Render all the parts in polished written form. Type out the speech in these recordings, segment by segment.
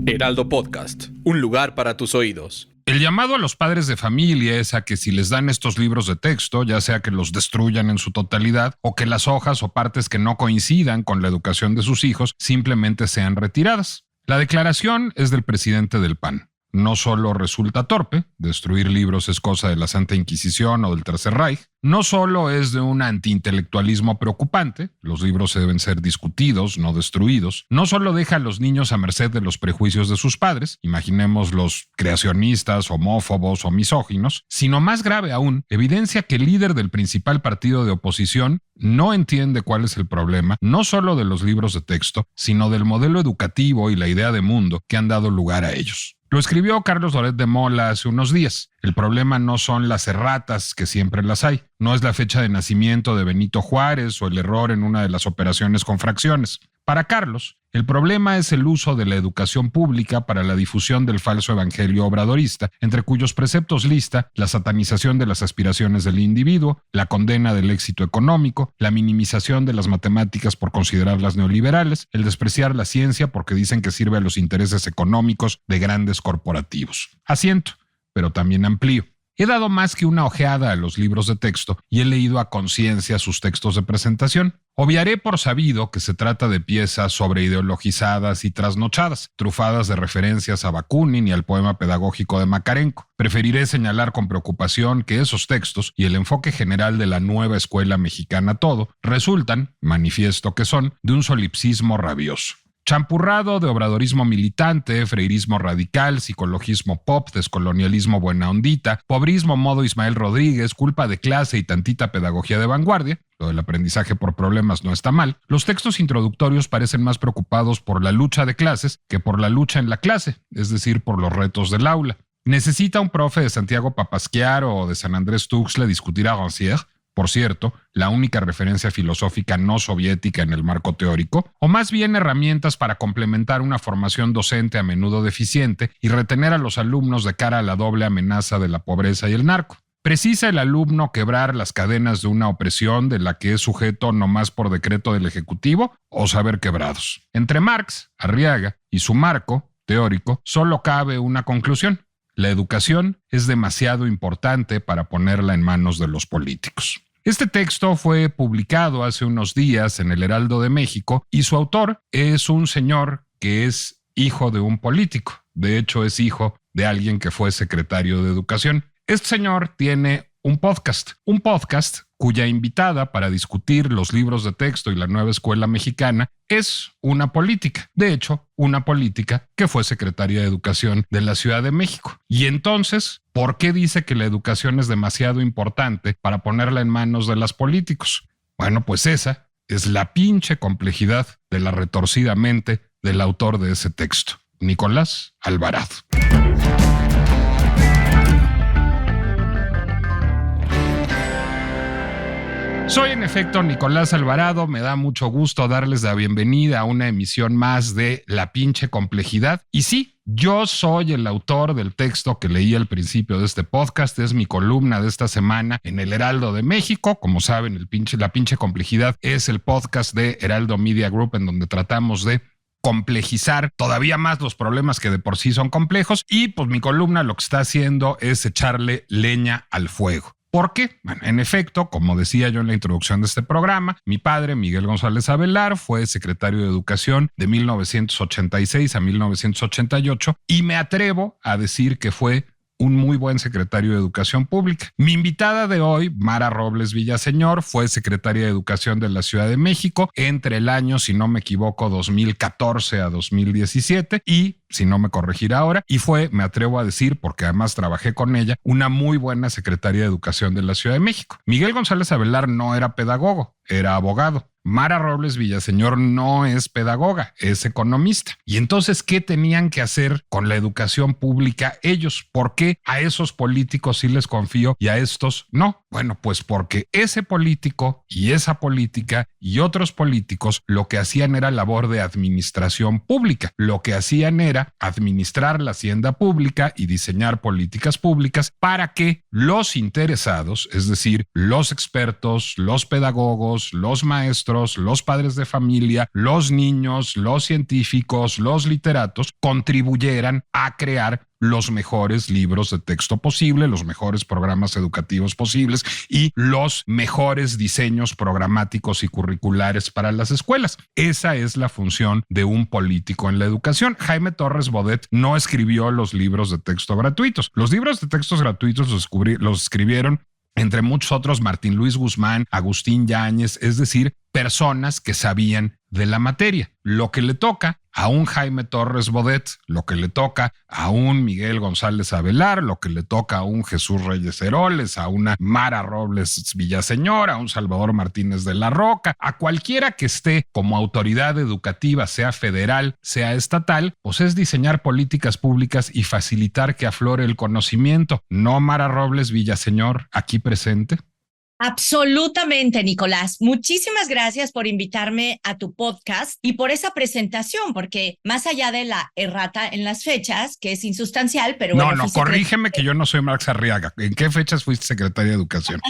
Heraldo Podcast, un lugar para tus oídos. El llamado a los padres de familia es a que si les dan estos libros de texto, ya sea que los destruyan en su totalidad o que las hojas o partes que no coincidan con la educación de sus hijos simplemente sean retiradas. La declaración es del presidente del PAN. No solo resulta torpe, destruir libros es cosa de la Santa Inquisición o del Tercer Reich, no solo es de un antiintelectualismo preocupante, los libros deben ser discutidos, no destruidos, no solo deja a los niños a merced de los prejuicios de sus padres, imaginemos los creacionistas, homófobos o misóginos, sino más grave aún, evidencia que el líder del principal partido de oposición no entiende cuál es el problema, no solo de los libros de texto, sino del modelo educativo y la idea de mundo que han dado lugar a ellos. Lo escribió Carlos Loret de Mola hace unos días. El problema no son las erratas, que siempre las hay. No es la fecha de nacimiento de Benito Juárez o el error en una de las operaciones con fracciones. Para Carlos, el problema es el uso de la educación pública para la difusión del falso evangelio obradorista, entre cuyos preceptos lista la satanización de las aspiraciones del individuo, la condena del éxito económico, la minimización de las matemáticas por considerarlas neoliberales, el despreciar la ciencia porque dicen que sirve a los intereses económicos de grandes corporativos. Asiento, pero también amplío. He dado más que una ojeada a los libros de texto y he leído a conciencia sus textos de presentación. Obviaré por sabido que se trata de piezas sobreideologizadas y trasnochadas, trufadas de referencias a Bakunin y al poema pedagógico de Makarenko. Preferiré señalar con preocupación que esos textos y el enfoque general de la nueva escuela mexicana todo resultan, manifiesto que son, de un solipsismo rabioso. Champurrado de obradorismo militante, freirismo radical, psicologismo pop, descolonialismo buena ondita, pobrismo modo Ismael Rodríguez, culpa de clase y tantita pedagogía de vanguardia, lo del aprendizaje por problemas no está mal, los textos introductorios parecen más preocupados por la lucha de clases que por la lucha en la clase, es decir, por los retos del aula. ¿Necesita un profe de Santiago Papasquiar o de San Andrés Tuxtla discutir a Rancière? Por cierto, la única referencia filosófica no soviética en el marco teórico, o más bien herramientas para complementar una formación docente a menudo deficiente y retener a los alumnos de cara a la doble amenaza de la pobreza y el narco. ¿Precisa el alumno quebrar las cadenas de una opresión de la que es sujeto nomás por decreto del Ejecutivo o saber quebrados? Entre Marx, Arriaga y su marco teórico, solo cabe una conclusión. La educación es demasiado importante para ponerla en manos de los políticos. Este texto fue publicado hace unos días en el Heraldo de México y su autor es un señor que es hijo de un político. De hecho, es hijo de alguien que fue secretario de Educación. Este señor tiene un podcast cuya invitada para discutir los libros de texto y la nueva escuela mexicana es una política. De hecho, una política que fue secretaria de Educación de la Ciudad de México. Y entonces, ¿por qué dice que la educación es demasiado importante para ponerla en manos de los políticos? Bueno, pues esa es la pinche complejidad de la retorcida mente del autor de ese texto, Nicolás Alvarado. Soy en efecto Nicolás Alvarado, me da mucho gusto darles la bienvenida a una emisión más de La pinche complejidad. Y sí, yo soy el autor del texto que leí al principio de este podcast, es mi columna de esta semana en el Heraldo de México. Como saben, La pinche complejidad es el podcast de Heraldo Media Group en donde tratamos de complejizar todavía más los problemas que de por sí son complejos y pues mi columna lo que está haciendo es echarle leña al fuego. ¿Por qué? Bueno, en efecto, como decía yo en la introducción de este programa, mi padre, Miguel González Avelar, fue secretario de Educación de 1986 a 1988 y me atrevo a decir que fue un muy buen secretario de Educación Pública. Mi invitada de hoy, Mara Robles Villaseñor, fue secretaria de Educación de la Ciudad de México entre el año, si no me equivoco, 2014 a 2017 y, si no me corregirá ahora, y fue, me atrevo a decir, porque además trabajé con ella, una muy buena secretaria de Educación de la Ciudad de México. Miguel González Avelar no era pedagogo, era abogado. Mara Robles Villaseñor no es pedagoga, es economista. Y entonces, ¿qué tenían que hacer con la educación pública ellos? ¿Por qué a esos políticos sí les confío y a estos no? Bueno, pues porque ese político y esa política y otros políticos lo que hacían era labor de administración pública. Lo que hacían era pública, administrar la hacienda pública y diseñar políticas públicas para que los interesados, es decir, los expertos, los pedagogos, los maestros, los padres de familia, los niños, los científicos, los literatos, contribuyeran a crear los mejores libros de texto posible, los mejores programas educativos posibles y los mejores diseños programáticos y curriculares para las escuelas. Esa es la función de un político en la educación. Jaime Torres Bodet no escribió los libros de texto gratuitos. Los libros de textos gratuitos los escribieron, entre muchos otros, Martín Luis Guzmán, Agustín Yáñez, es decir, personas que sabían de la materia. Lo que le toca a un Jaime Torres Bodet, lo que le toca a un Miguel González Avelar, lo que le toca a un Jesús Reyes Heroles, a una Mara Robles Villaseñor, a un Salvador Martínez de la Roca, a cualquiera que esté como autoridad educativa, sea federal, sea estatal, pues es diseñar políticas públicas y facilitar que aflore el conocimiento. No Mara Robles Villaseñor, aquí presente. Absolutamente, Nicolás. Muchísimas gracias por invitarme a tu podcast y por esa presentación, porque más allá de la errata en las fechas, que es insustancial, pero bueno. No, corrígeme que yo no soy Marx Arriaga. ¿En qué fechas fuiste secretaria de Educación?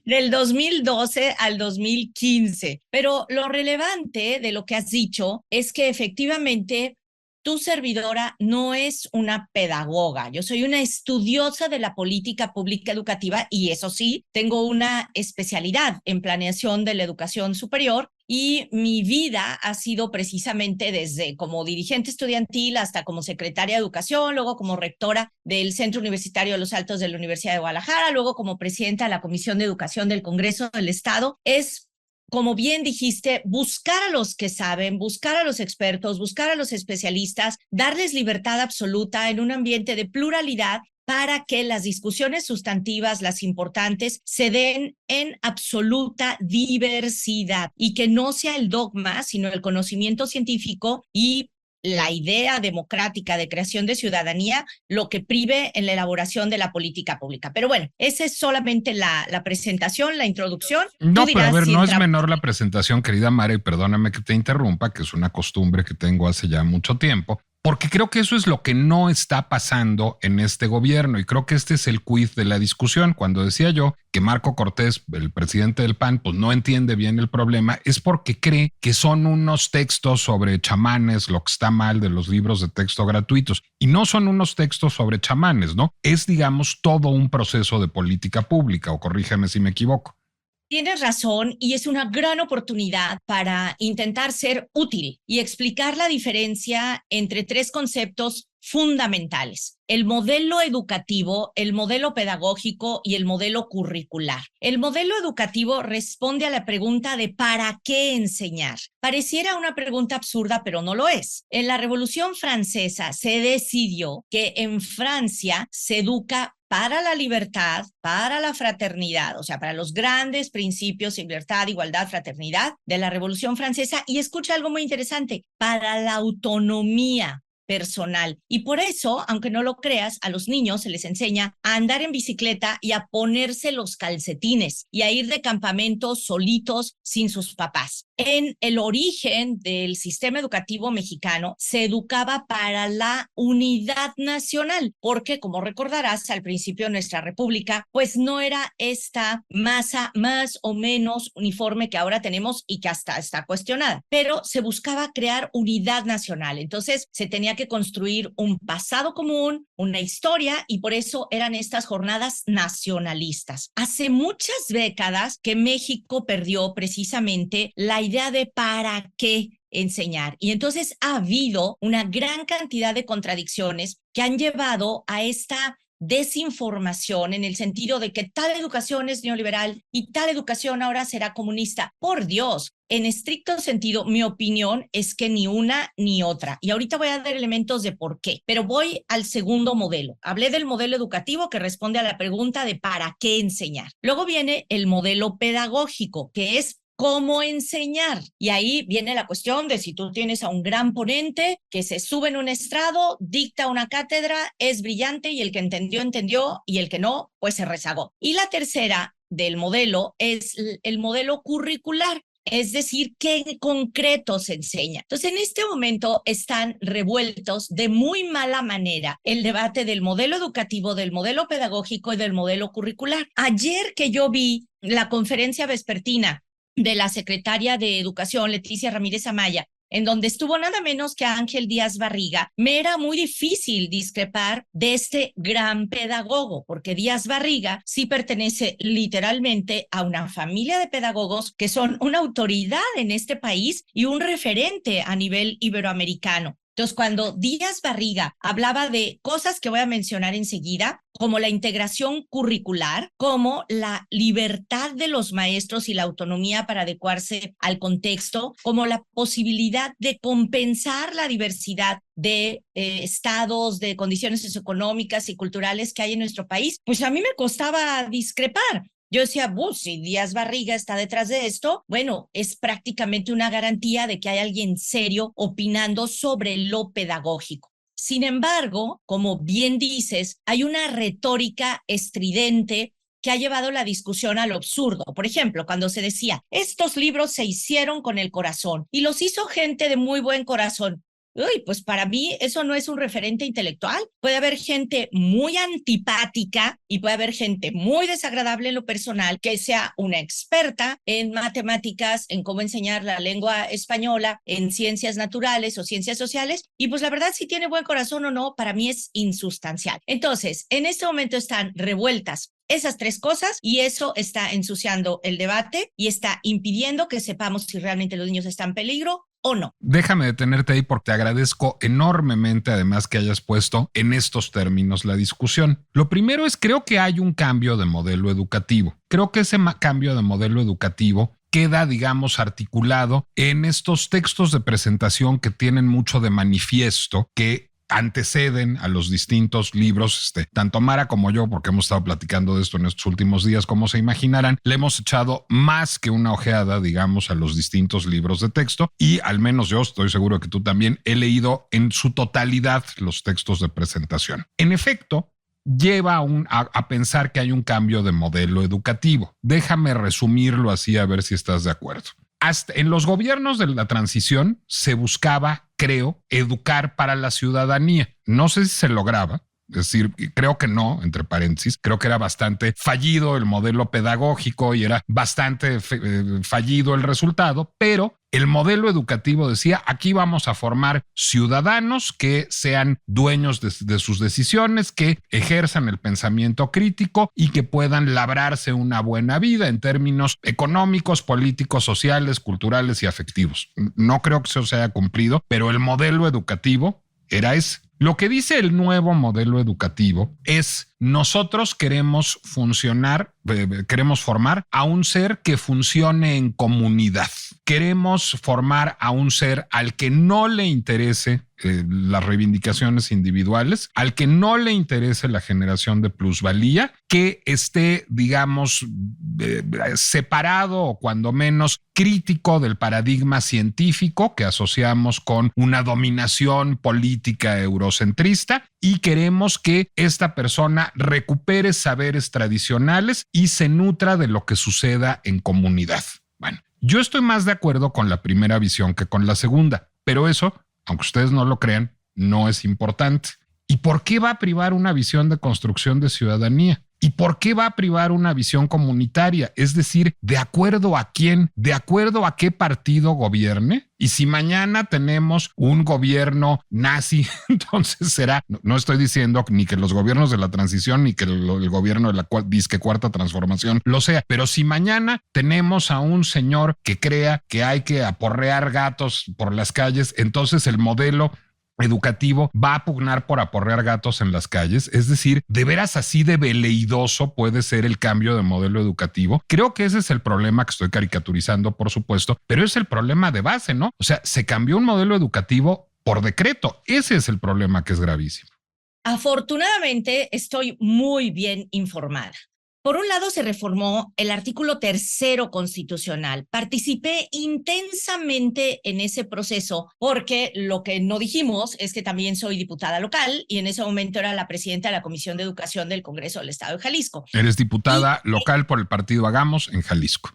Del 2012 al 2015. Pero lo relevante de lo que has dicho es que efectivamente tu servidora no es una pedagoga, yo soy una estudiosa de la política pública educativa y eso sí, tengo una especialidad en planeación de la educación superior y mi vida ha sido precisamente desde como dirigente estudiantil hasta como secretaria de educación, luego como rectora del Centro Universitario de los Altos de la Universidad de Guadalajara, luego como presidenta de la Comisión de Educación del Congreso del Estado. Es, como bien dijiste, buscar a los que saben, buscar a los expertos, buscar a los especialistas, darles libertad absoluta en un ambiente de pluralidad para que las discusiones sustantivas, las importantes, se den en absoluta diversidad y que no sea el dogma, sino el conocimiento científico y la idea democrática de creación de ciudadanía lo que prive en la elaboración de la política pública. Pero bueno, esa es solamente la presentación, la introducción. No, pero a ver, no es menor la presentación, querida Mara, y perdóname que te interrumpa, que es una costumbre que tengo hace ya mucho tiempo, porque creo que eso es lo que no está pasando en este gobierno y creo que este es el quid de la discusión. Cuando decía yo que Marco Cortés, el presidente del PAN, pues no entiende bien el problema, es porque cree que son unos textos sobre chamanes, lo que está mal de los libros de texto gratuitos. Y no son unos textos sobre chamanes, ¿no? Es, digamos, todo un proceso de política pública, o corrígeme si me equivoco. Tienes razón y es una gran oportunidad para intentar ser útil y explicar la diferencia entre tres conceptos fundamentales: el modelo educativo, el modelo pedagógico y el modelo curricular. El modelo educativo responde a la pregunta de ¿para qué enseñar? Pareciera una pregunta absurda, pero no lo es. En la Revolución Francesa se decidió que en Francia se educa para la libertad, para la fraternidad, o sea, para los grandes principios de libertad, igualdad, fraternidad de la Revolución Francesa. Y escucha algo muy interesante: para la autonomía personal. Y por eso, aunque no lo creas, a los niños se les enseña a andar en bicicleta y a ponerse los calcetines y a ir de campamento solitos sin sus papás. En el origen del sistema educativo mexicano se educaba para la unidad nacional, porque como recordarás, al principio de nuestra república, pues no era esta masa más o menos uniforme que ahora tenemos y que hasta está cuestionada, pero se buscaba crear unidad nacional. Entonces se tenía que construir un pasado común, una historia, y por eso eran estas jornadas nacionalistas. Hace muchas décadas que México perdió precisamente la idea de para qué enseñar. Y entonces ha habido una gran cantidad de contradicciones que han llevado a esta desinformación en el sentido de que tal educación es neoliberal y tal educación ahora será comunista. Por Dios, en estricto sentido, mi opinión es que ni una ni otra. Y ahorita voy a dar elementos de por qué, pero voy al segundo modelo. Hablé del modelo educativo que responde a la pregunta de ¿para qué enseñar? Luego viene el modelo pedagógico, que es cómo enseñar. Y ahí viene la cuestión de si tú tienes a un gran ponente que se sube en un estrado, dicta una cátedra, es brillante y el que entendió, entendió y el que no, pues se rezagó. Y la tercera del modelo es el modelo curricular, es decir, qué en concreto se enseña. Entonces, en este momento están revueltos de muy mala manera el debate del modelo educativo, del modelo pedagógico y del modelo curricular. Ayer que yo vi la conferencia vespertina de la secretaria de Educación, Leticia Ramírez Amaya, en donde estuvo nada menos que Ángel Díaz Barriga, me era muy difícil discrepar de este gran pedagogo, porque Díaz Barriga sí pertenece literalmente a una familia de pedagogos que son una autoridad en este país y un referente a nivel iberoamericano. Entonces, cuando Díaz Barriga hablaba de cosas que voy a mencionar enseguida, como la integración curricular, como la libertad de los maestros y la autonomía para adecuarse al contexto, como la posibilidad de compensar la diversidad de estados, de condiciones socioeconómicas y culturales que hay en nuestro país, pues a mí me costaba discrepar. Yo decía, si Díaz Barriga está detrás de esto, bueno, es prácticamente una garantía de que hay alguien serio opinando sobre lo pedagógico. Sin embargo, como bien dices, hay una retórica estridente que ha llevado la discusión al absurdo. Por ejemplo, cuando se decía, estos libros se hicieron con el corazón y los hizo gente de muy buen corazón. Uy, pues para mí eso no es un referente intelectual. Puede haber gente muy antipática y puede haber gente muy desagradable en lo personal que sea una experta en matemáticas, en cómo enseñar la lengua española, en ciencias naturales o ciencias sociales. Y pues la verdad, si tiene buen corazón o no, para mí es insustancial. Entonces, en este momento están revueltas esas tres cosas y eso está ensuciando el debate y está impidiendo que sepamos si realmente los niños están en peligro o no. Déjame detenerte ahí porque te agradezco enormemente además que hayas puesto en estos términos la discusión. Lo primero es, creo que hay un cambio de modelo educativo. Creo que ese cambio de modelo educativo queda, digamos, articulado en estos textos de presentación que tienen mucho de manifiesto, que anteceden a los distintos libros, tanto Mara como yo, porque hemos estado platicando de esto en estos últimos días, como se imaginarán, le hemos echado más que una ojeada, digamos, a los distintos libros de texto y al menos yo, estoy seguro que tú también, he leído en su totalidad los textos de presentación. En efecto, lleva a pensar que hay un cambio de modelo educativo. Déjame resumirlo así a ver si estás de acuerdo. Hasta en los gobiernos de la transición se buscaba, creo, educar para la ciudadanía. No sé si se lograba, es decir, creo que no, entre paréntesis, creo que era bastante fallido el modelo pedagógico y era bastante fallido el resultado, pero el modelo educativo decía, aquí vamos a formar ciudadanos que sean dueños de sus decisiones, que ejerzan el pensamiento crítico y que puedan labrarse una buena vida en términos económicos, políticos, sociales, culturales y afectivos. No creo que eso se haya cumplido, pero el modelo educativo era ese. Lo que dice el nuevo modelo educativo es, nosotros queremos formar a un ser que funcione en comunidad. Queremos formar a un ser al que no le interese las reivindicaciones individuales, al que no le interese la generación de plusvalía, que esté, digamos, separado o cuando menos crítico del paradigma científico que asociamos con una dominación política eurocentrista, y queremos que esta persona recupere saberes tradicionales y se nutra de lo que suceda en comunidad. Bueno, yo estoy más de acuerdo con la primera visión que con la segunda, pero eso, aunque ustedes no lo crean, no es importante. ¿Y por qué va a privar una visión de construcción de ciudadanía? ¿Y por qué va a privar una visión comunitaria? Es decir, ¿de acuerdo a quién? ¿De acuerdo a qué partido gobierne? Y si mañana tenemos un gobierno nazi, entonces será, no estoy diciendo ni que los gobiernos de la transición ni que el gobierno de la disque cuarta transformación lo sea, pero si mañana tenemos a un señor que crea que hay que aporrear gatos por las calles, entonces el modelo educativo va a pugnar por aporrear gatos en las calles. Es decir, de veras así de veleidoso puede ser el cambio de modelo educativo. Creo que ese es el problema que estoy caricaturizando, por supuesto, pero es el problema de base, ¿no? O sea, se cambió un modelo educativo por decreto. Ese es el problema que es gravísimo. Afortunadamente, estoy muy bien informada. Por un lado, se reformó el artículo 3º constitucional. Participé intensamente en ese proceso porque lo que no dijimos es que también soy diputada local y en ese momento era la presidenta de la Comisión de Educación del Congreso del Estado de Jalisco. Eres diputada local por el partido Hagamos en Jalisco.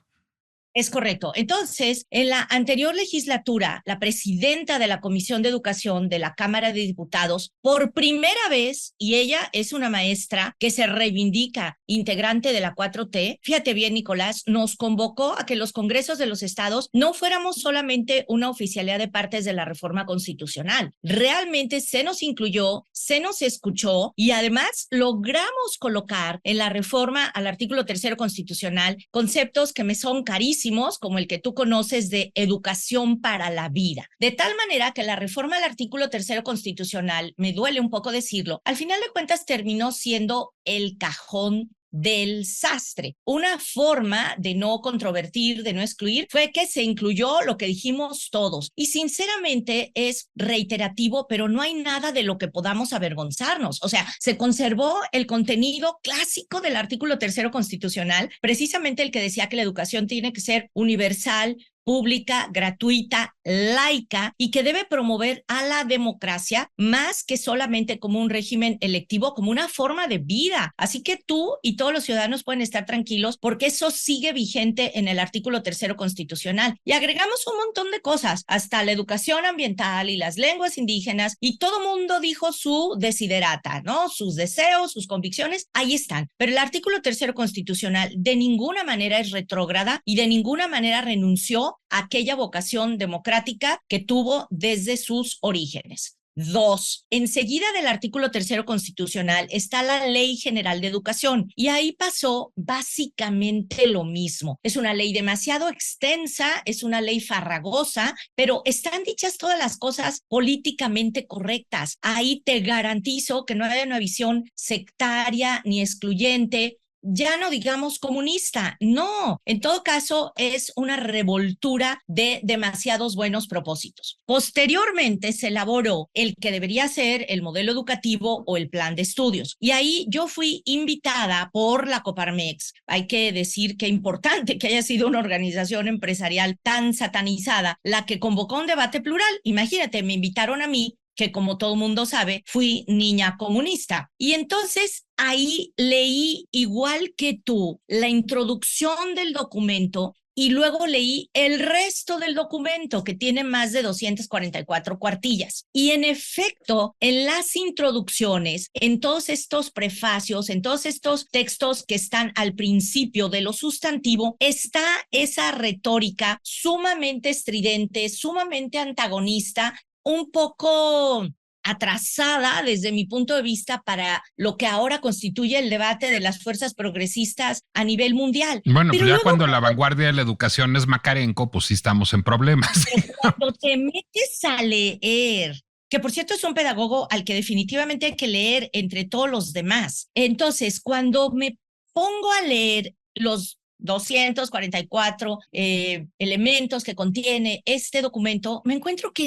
Es correcto. Entonces, en la anterior legislatura, la presidenta de la Comisión de Educación de la Cámara de Diputados, por primera vez, y ella es una maestra que se reivindica integrante de la 4T, fíjate bien, Nicolás, nos convocó a que los congresos de los estados no fuéramos solamente una oficialidad de partes de la reforma constitucional. Realmente se nos incluyó, se nos escuchó y además logramos colocar en la reforma al artículo 3 constitucional conceptos que me son carísimos, como el que tú conoces de educación para la vida. De tal manera que la reforma al artículo 3 constitucional, me duele un poco decirlo, al final de cuentas terminó siendo el cajón del sastre. Una forma de no controvertir, de no excluir, fue que se incluyó lo que dijimos todos. Y sinceramente es reiterativo, pero no hay nada de lo que podamos avergonzarnos. O sea, se conservó el contenido clásico del artículo 3 constitucional, precisamente el que decía que la educación tiene que ser universal, pública, gratuita, laica y que debe promover a la democracia más que solamente como un régimen electivo, como una forma de vida. Así que tú y todos los ciudadanos pueden estar tranquilos porque eso sigue vigente en el artículo 3 constitucional. Y agregamos un montón de cosas, hasta la educación ambiental y las lenguas indígenas, y todo mundo dijo su desiderata, ¿no? Sus deseos, sus convicciones, ahí están. Pero el artículo 3 constitucional de ninguna manera es retrógrada y de ninguna manera renunció a aquella vocación democrática que tuvo desde sus orígenes. 2. Enseguida del artículo 3 constitucional está la Ley General de Educación y ahí pasó básicamente lo mismo. Es una ley demasiado extensa, es una ley farragosa, pero están dichas todas las cosas políticamente correctas. Ahí te garantizo que no hay una visión sectaria ni excluyente, ya no digamos comunista, no, en todo caso es una revoltura de demasiados buenos propósitos. Posteriormente se elaboró el que debería ser el modelo educativo o el plan de estudios y ahí yo fui invitada por la Coparmex. Hay que decir que importante que haya sido una organización empresarial tan satanizada la que convocó un debate plural. Imagínate, me invitaron a mí, que como todo mundo sabe, fui niña comunista. Y entonces ahí leí, igual que tú, la introducción del documento y luego leí el resto del documento, que tiene más de 244 cuartillas. Y en efecto, en las introducciones, en todos estos prefacios, en todos estos textos que están al principio de lo sustantivo, está esa retórica sumamente estridente, sumamente antagonista, un poco atrasada desde mi punto de vista para lo que ahora constituye el debate de las fuerzas progresistas a nivel mundial. Bueno, pero pues ya luego, cuando la vanguardia de la educación es Macarenco, pues sí estamos en problemas. cuando te metes a leer, que por cierto es un pedagogo al que definitivamente hay que leer entre todos los demás. Entonces, cuando me pongo a leer los 244 elementos que contiene este documento, me encuentro que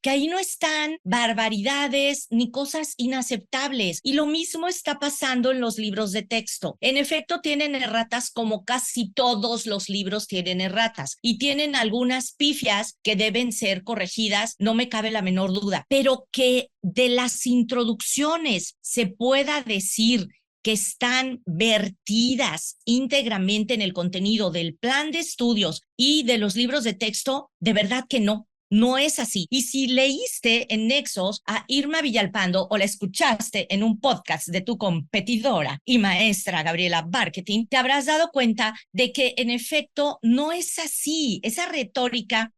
ahí no están barbaridades ni cosas inaceptables. Y lo mismo está pasando en los libros de texto. En efecto, tienen erratas como casi todos los libros tienen erratas y tienen algunas pifias que deben ser corregidas, no me cabe la menor duda, pero que de las introducciones se pueda decir que están vertidas íntegramente en el contenido del plan de estudios y de los libros de texto, de verdad que no. No es así. Y si leíste en Nexos a Irma Villalpando o la escuchaste en un podcast de tu competidora y maestra Gabriela Barquetín, te habrás dado cuenta de que en efecto no es así. Esa retórica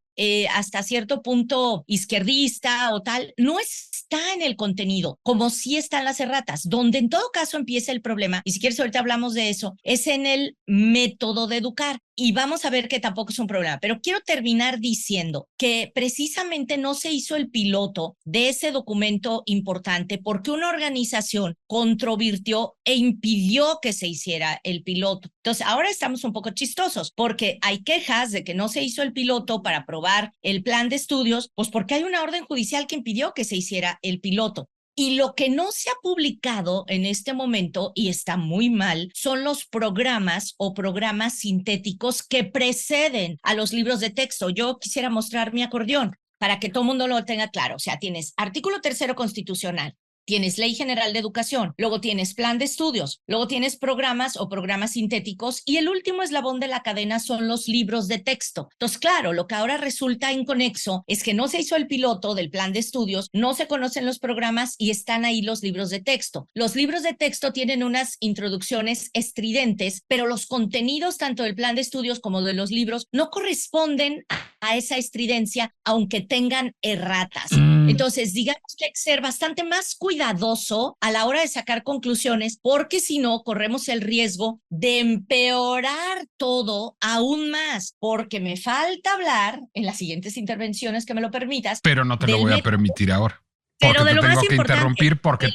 hasta cierto punto izquierdista o tal, no está en el contenido, como sí están las erratas. Donde en todo caso empieza el problema, y si quieres ahorita hablamos de eso, es en el método de educar. Y vamos a ver que tampoco es un problema, pero quiero terminar diciendo que precisamente no se hizo el piloto de ese documento importante porque una organización controvirtió e impidió que se hiciera el piloto. Entonces, ahora estamos un poco chistosos porque hay quejas de que no se hizo el piloto para aprobar el plan de estudios, pues porque hay una orden judicial que impidió que se hiciera el piloto. Y lo que no se ha publicado en este momento, y está muy mal, son los programas o programas sintéticos que preceden a los libros de texto. Yo quisiera mostrar mi acordeón para que todo el mundo lo tenga claro. O sea, tienes artículo 3 constitucional, tienes Ley General de Educación, luego tienes plan de estudios, luego tienes programas o programas sintéticos y el último eslabón de la cadena son los libros de texto. Entonces, claro, lo que ahora resulta inconexo es que no se hizo el piloto del plan de estudios, no se conocen los programas y están ahí los libros de texto. Los libros de texto tienen unas introducciones estridentes, pero los contenidos tanto del plan de estudios como de los libros no corresponden a esa estridencia, aunque tengan erratas. Entonces, digamos que hay que ser bastante más cuidadoso a la hora de sacar conclusiones, porque si no, corremos el riesgo de empeorar todo aún más, porque me falta hablar en las siguientes intervenciones que me lo permitas. Pero no te lo voy a permitir ahora. Pero porque de lo te tengo más que interrumpir porque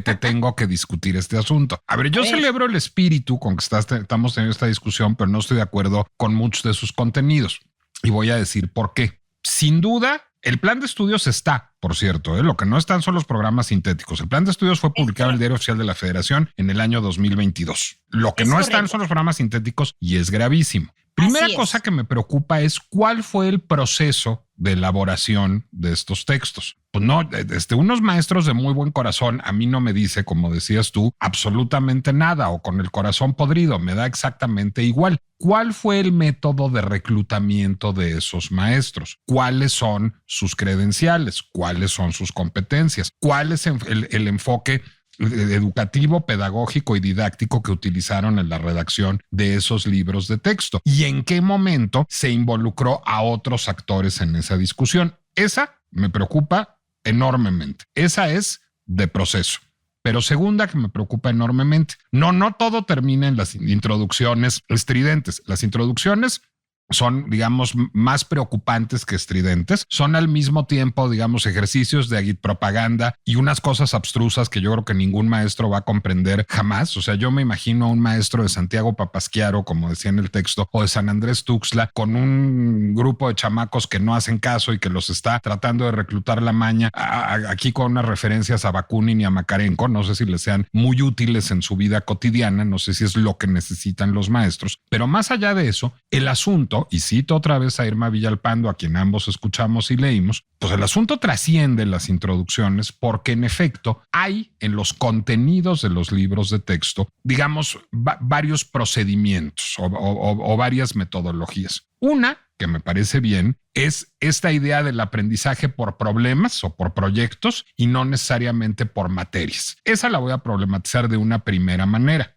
te Ajá. tengo que discutir este asunto. A ver, yo celebro el espíritu con que estamos teniendo esta discusión, pero no estoy de acuerdo con muchos de sus contenidos. Y voy a decir por qué. Sin duda, el plan de estudios está, por cierto, lo que no están son los programas sintéticos. El plan de estudios fue publicado en el Diario Oficial de la Federación en el año 2022. Lo que no están son los programas sintéticos y es gravísimo. Primera cosa que me preocupa es cuál fue el proceso de elaboración de estos textos. Pues no, unos maestros de muy buen corazón a mí no me dice, como decías tú, absolutamente nada o con el corazón podrido, me da exactamente igual. ¿Cuál fue el método de reclutamiento de esos maestros? ¿Cuáles son sus credenciales? ¿Cuáles son sus competencias? ¿Cuál es el enfoque educativo, pedagógico y didáctico que utilizaron en la redacción de esos libros de texto? ¿Y en qué momento se involucró a otros actores en esa discusión? Esa me preocupa enormemente. Esa es de proceso. Pero segunda que me preocupa enormemente. No todo termina en las introducciones estridentes. Las introducciones son, digamos, más preocupantes que estridentes. Son al mismo tiempo, digamos, ejercicios de agitpropaganda y unas cosas abstrusas que yo creo que ningún maestro va a comprender jamás. O sea, yo me imagino a un maestro de Santiago Papasquiaro, como decía en el texto, o de San Andrés Tuxtla, con un grupo de chamacos que no hacen caso y que los está tratando de reclutar la maña, aquí con unas referencias a Bakunin y a Makarenko. No sé si les sean muy útiles en su vida cotidiana, no sé si es lo que necesitan los maestros, pero más allá de eso, el asunto, y cito otra vez a Irma Villalpando, a quien ambos escuchamos y leímos, pues el asunto trasciende las introducciones porque en efecto hay en los contenidos de los libros de texto, digamos, varios procedimientos o varias metodologías. Una que me parece bien es esta idea del aprendizaje por problemas o por proyectos y no necesariamente por materias. Esa la voy a problematizar de una primera manera.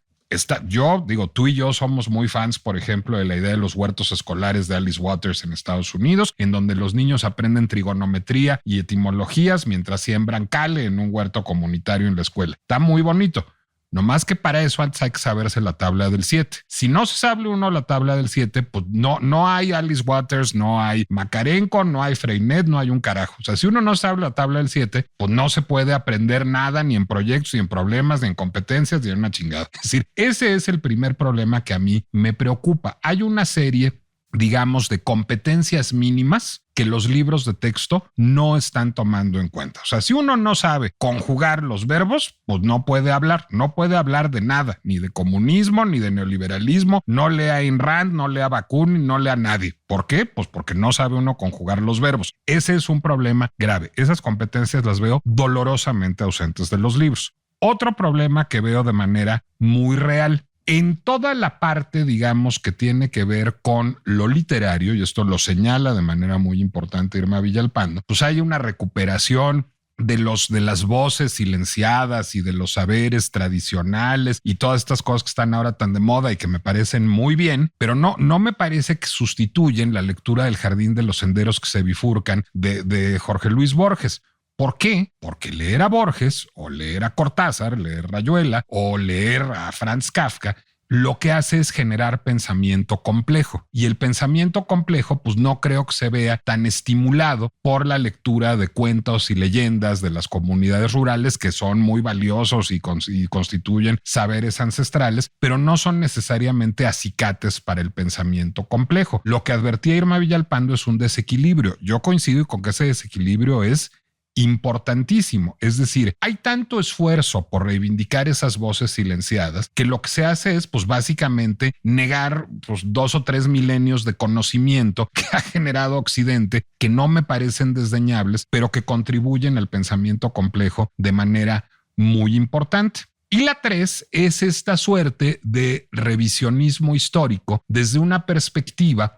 Yo digo, tú y yo somos muy fans, por ejemplo, de la idea de los huertos escolares de Alice Waters en Estados Unidos, en donde los niños aprenden trigonometría y etimologías mientras siembran cale en un huerto comunitario en la escuela. Está muy bonito. No más que para eso antes hay que saberse la tabla del 7. Si no se sabe uno la tabla del 7, pues no hay Alice Waters, no hay Makarenko, no hay Freinet, no hay un carajo. O sea, si uno no sabe la tabla del 7, pues no se puede aprender nada ni en proyectos, ni en problemas, ni en competencias, ni en una chingada. Es decir, ese es el primer problema que a mí me preocupa. Hay una serie, digamos, de competencias mínimas que los libros de texto no están tomando en cuenta. O sea, si uno no sabe conjugar los verbos, pues no puede hablar de nada, ni de comunismo, ni de neoliberalismo, no lea Ayn Rand, no lea Bakunin, no lea a nadie. ¿Por qué? Pues porque no sabe uno conjugar los verbos. Ese es un problema grave. Esas competencias las veo dolorosamente ausentes de los libros. Otro problema que veo de manera muy real, en toda la parte, digamos, que tiene que ver con lo literario, y esto lo señala de manera muy importante Irma Villalpando, pues hay una recuperación de las voces silenciadas y de los saberes tradicionales y todas estas cosas que están ahora tan de moda y que me parecen muy bien, pero no me parece que sustituyen la lectura del Jardín de los senderos que se bifurcan de Jorge Luis Borges. ¿Por qué? Porque leer a Borges o leer a Cortázar, leer Rayuela o leer a Franz Kafka lo que hace es generar pensamiento complejo. Y el pensamiento complejo, pues no creo que se vea tan estimulado por la lectura de cuentos y leyendas de las comunidades rurales, que son muy valiosos y constituyen saberes ancestrales, pero no son necesariamente acicates para el pensamiento complejo. Lo que advertía Irma Villalpando es un desequilibrio. Yo coincido con que ese desequilibrio es importantísimo. Es decir, hay tanto esfuerzo por reivindicar esas voces silenciadas que lo que se hace es, pues básicamente, negar 2 o 3 milenios de conocimiento que ha generado Occidente, que no me parecen desdeñables, pero que contribuyen al pensamiento complejo de manera muy importante. Y la 3 es esta suerte de revisionismo histórico desde una perspectiva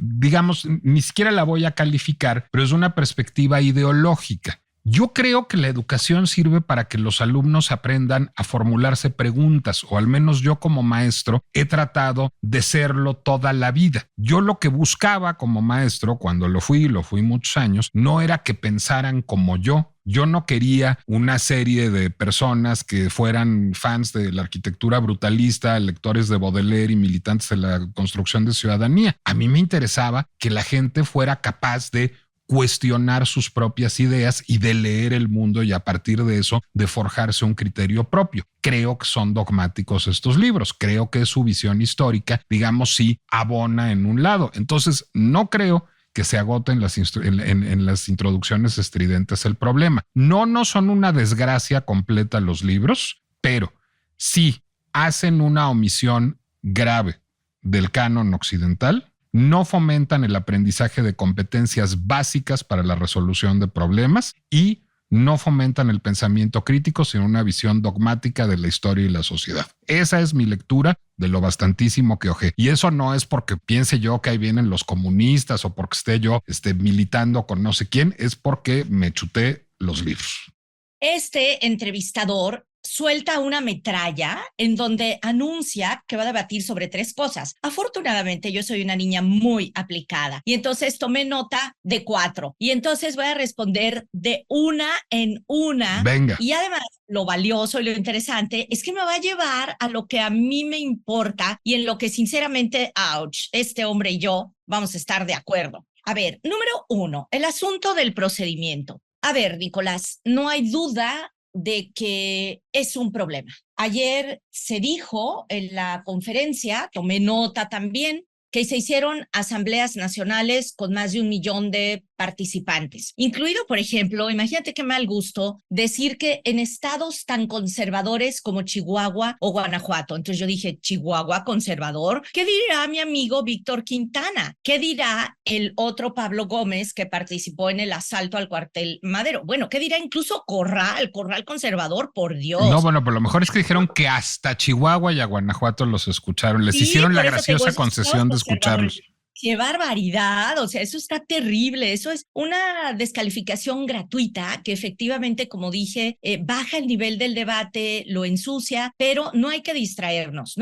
digamos, ni siquiera la voy a calificar, pero es una perspectiva ideológica. Yo creo que la educación sirve para que los alumnos aprendan a formularse preguntas, o al menos yo como maestro he tratado de serlo toda la vida. Yo lo que buscaba como maestro cuando lo fui muchos años, no era que pensaran como yo. Yo no quería una serie de personas que fueran fans de la arquitectura brutalista, lectores de Baudelaire y militantes de la construcción de ciudadanía. A mí me interesaba que la gente fuera capaz de cuestionar sus propias ideas y de leer el mundo y a partir de eso de forjarse un criterio propio. Creo que son dogmáticos estos libros, creo que su visión histórica, digamos, sí abona en un lado. Entonces, no creo que se agoten en las introducciones estridentes el problema. No son una desgracia completa los libros, pero sí hacen una omisión grave del canon occidental, no fomentan el aprendizaje de competencias básicas para la resolución de problemas y no fomentan el pensamiento crítico, sino una visión dogmática de la historia y la sociedad. Esa es mi lectura de lo bastantísimo que ojé. Y eso no es porque piense yo que ahí vienen los comunistas o porque esté yo militando con no sé quién, es porque me chuté los libros. Este entrevistador suelta una metralla en donde anuncia que va a debatir sobre 3 cosas. Afortunadamente, yo soy una niña muy aplicada y entonces tomé nota de 4 y entonces voy a responder de una en una. Venga. Y además, lo valioso y lo interesante es que me va a llevar a lo que a mí me importa y en lo que sinceramente, ouch, este hombre y yo vamos a estar de acuerdo. A ver, número 1, el asunto del procedimiento. A ver, Nicolás, no hay duda de que es un problema. Ayer se dijo en la conferencia, tomé nota también, que se hicieron asambleas nacionales con más de 1 millón de participantes, incluido, por ejemplo, imagínate qué mal gusto decir que en estados tan conservadores como Chihuahua o Guanajuato. Entonces yo dije, Chihuahua conservador, ¿qué dirá mi amigo Víctor Quintana? ¿Qué dirá el otro Pablo Gómez que participó en el asalto al cuartel Madero? Bueno, ¿qué dirá incluso Corral conservador? Por Dios. No, bueno, pero lo mejor es que dijeron que hasta Chihuahua y a Guanajuato los escucharon, les hicieron la graciosa concesión de escucharlos. ¡Qué barbaridad! O sea, eso está terrible. Eso es una descalificación gratuita que efectivamente, como dije, baja el nivel del debate, lo ensucia, pero no hay que distraernos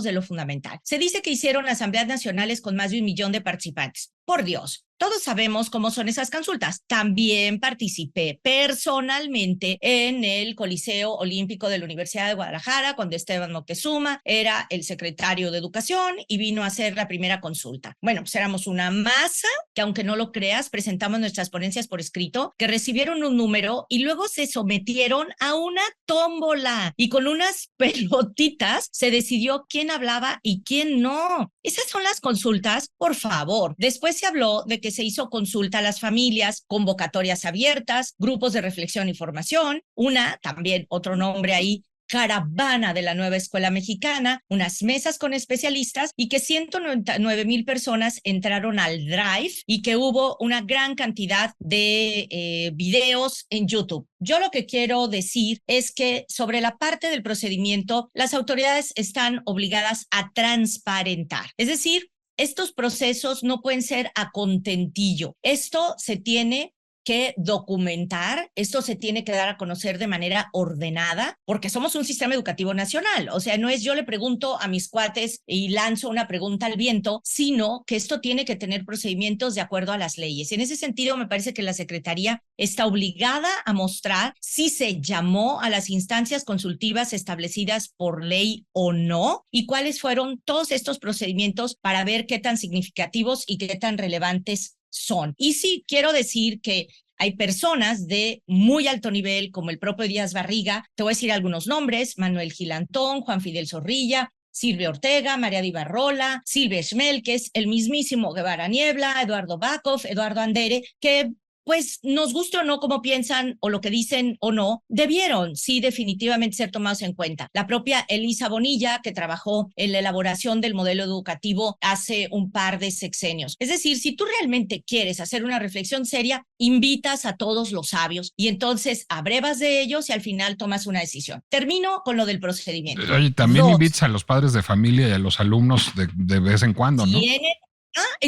de lo fundamental. Se dice que hicieron asambleas nacionales con más de 1 millón de participantes. Por Dios, todos sabemos cómo son esas consultas. También participé personalmente en el Coliseo Olímpico de la Universidad de Guadalajara cuando Esteban Moctezuma era el secretario de Educación y vino a hacer la primera consulta. Bueno, pues éramos una masa que, aunque no lo creas, presentamos nuestras ponencias por escrito, que recibieron un número y luego se sometieron a una tómbola y con unas pelotitas se decidió quién hablaba y quién no. Esas son las consultas, por favor. Después se habló de que se hizo consulta a las familias, convocatorias abiertas, grupos de reflexión y formación, también otro nombre ahí, caravana de la nueva escuela mexicana, unas mesas con especialistas y que 199,000 personas entraron al Drive y que hubo una gran cantidad de videos en YouTube. Yo lo que quiero decir es que sobre la parte del procedimiento, las autoridades están obligadas a transparentar. Es decir, estos procesos no pueden ser a contentillo. Esto se tiene que documentar, esto se tiene que dar a conocer de manera ordenada, porque somos un sistema educativo nacional. O sea, no es yo le pregunto a mis cuates y lanzo una pregunta al viento, sino que esto tiene que tener procedimientos de acuerdo a las leyes. En ese sentido, me parece que la Secretaría está obligada a mostrar si se llamó a las instancias consultivas establecidas por ley o no, y cuáles fueron todos estos procedimientos para ver qué tan significativos y qué tan relevantes son. Y sí, quiero decir que hay personas de muy alto nivel, como el propio Díaz Barriga, te voy a decir algunos nombres: Manuel Gilantón, Juan Fidel Zorrilla, Silvia Ortega, María Dibarrola, Silvia Schmelkes, el mismísimo Guevara Niebla, Eduardo Bakov, Eduardo Andere, que pues nos guste o no cómo piensan o lo que dicen o no, debieron sí definitivamente ser tomados en cuenta. La propia Elisa Bonilla, que trabajó en la elaboración del modelo educativo hace un par de sexenios. Es decir, si tú realmente quieres hacer una reflexión seria, invitas a todos los sabios y entonces abrevas de ellos y al final tomas una decisión. Termino con lo del procedimiento. Oye, también invitas a los padres de familia y a los alumnos de vez en cuando, ¿no?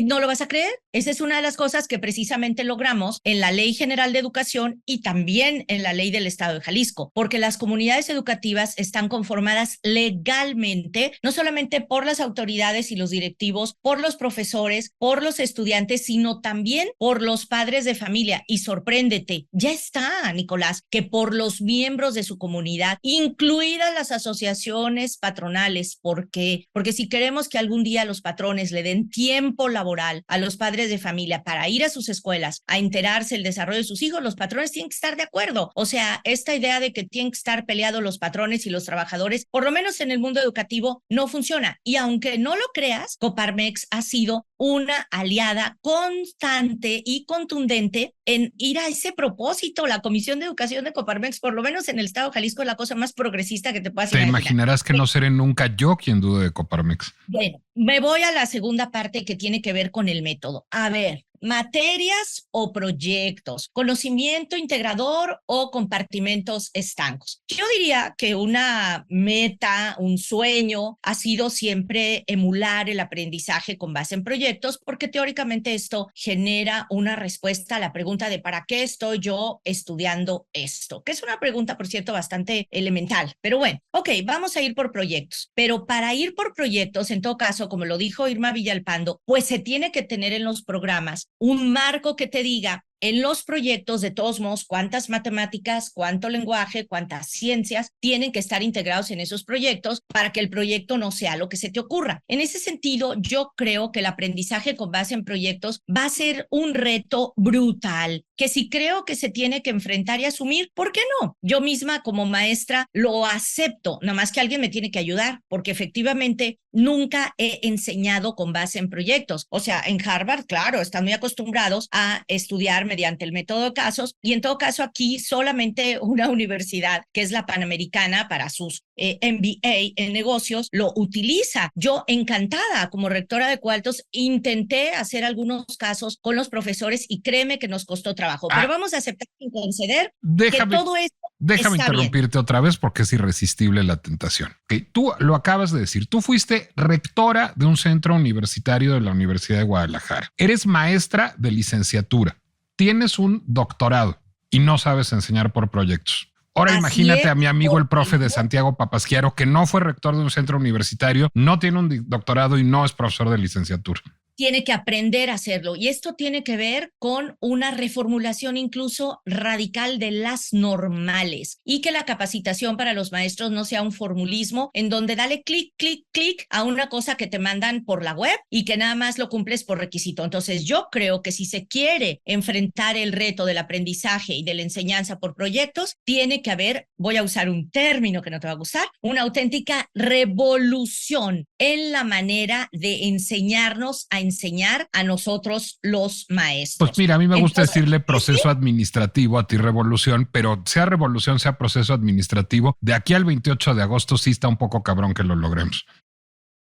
¿No lo vas a creer? Esa es una de las cosas que precisamente logramos en la Ley General de Educación y también en la Ley del Estado de Jalisco, porque las comunidades educativas están conformadas legalmente, no solamente por las autoridades y los directivos, por los profesores, por los estudiantes, sino también por los padres de familia. Y sorpréndete, ya está, Nicolás, que por los miembros de su comunidad, incluidas las asociaciones patronales. ¿Por qué? Porque si queremos que algún día los patrones le den tiempo laboral a los padres de familia para ir a sus escuelas a enterarse del desarrollo de sus hijos, los patrones tienen que estar de acuerdo. O sea, esta idea de que tienen que estar peleados los patrones y los trabajadores, por lo menos en el mundo educativo, no funciona. Y aunque no lo creas, Coparmex ha sido una aliada constante y contundente en ir a ese propósito. La Comisión de Educación de Coparmex, por lo menos en el estado de Jalisco, es la cosa más progresista que te puedas imaginar. Te imaginarás que no seré nunca yo quien dude de Coparmex. Bueno, me voy a la segunda parte que tiene que ver con el método. A ver, materias o proyectos, conocimiento integrador o compartimentos estancos. Yo diría que una meta, un sueño ha sido siempre emular el aprendizaje con base en proyectos, porque teóricamente esto genera una respuesta a la pregunta de ¿para qué estoy yo estudiando esto? Que es una pregunta, por cierto, bastante elemental. Pero bueno, ok, vamos a ir por proyectos. Pero para ir por proyectos, en todo caso, como lo dijo Irma Villalpando, pues se tiene que tener en los programas un marco que te diga en los proyectos, de todos modos, cuántas matemáticas, cuánto lenguaje, cuántas ciencias tienen que estar integrados en esos proyectos para que el proyecto no sea lo que se te ocurra. En ese sentido, yo creo que el aprendizaje con base en proyectos va a ser un reto brutal, que si creo que se tiene que enfrentar y asumir, ¿por qué no? Yo misma como maestra lo acepto, nada más que alguien me tiene que ayudar, porque efectivamente nunca he enseñado con base en proyectos. O sea, en Harvard, claro, están muy acostumbrados a estudiar mediante el método de casos, y en todo caso aquí solamente una universidad, que es la Panamericana, para sus MBA en negocios, lo utiliza. Yo, encantada, como rectora de Cualtos, intenté hacer algunos casos con los profesores y créeme que nos costó trabajo, pero vamos a aceptar sin conceder que todo esto Déjame está interrumpirte bien. otra vez porque es irresistible la tentación. Okay, tú lo acabas de decir, tú fuiste rectora de un centro universitario de la Universidad de Guadalajara. Eres maestra de licenciatura, tienes un doctorado y no sabes enseñar por proyectos. Ahora Así imagínate es, a mi amigo el profe de Santiago Papasquiaro, que no fue rector de un centro universitario, no tiene un doctorado y no es profesor de licenciatura. Tiene que aprender a hacerlo. Y esto tiene que ver con una reformulación incluso radical de las normales, y que la capacitación para los maestros no sea un formulismo en donde dale clic, clic, clic a una cosa que te mandan por la web y que nada más lo cumples por requisito. Entonces yo creo que si se quiere enfrentar el reto del aprendizaje y de la enseñanza por proyectos, tiene que haber, voy a usar un término que no te va a gustar, una auténtica revolución en la manera de enseñarnos a enseñar a nosotros los maestros. Pues mira, a mí me gusta decirle proceso administrativo, a ti revolución, pero sea revolución, sea proceso administrativo, de aquí al 28 de agosto sí está un poco cabrón que lo logremos.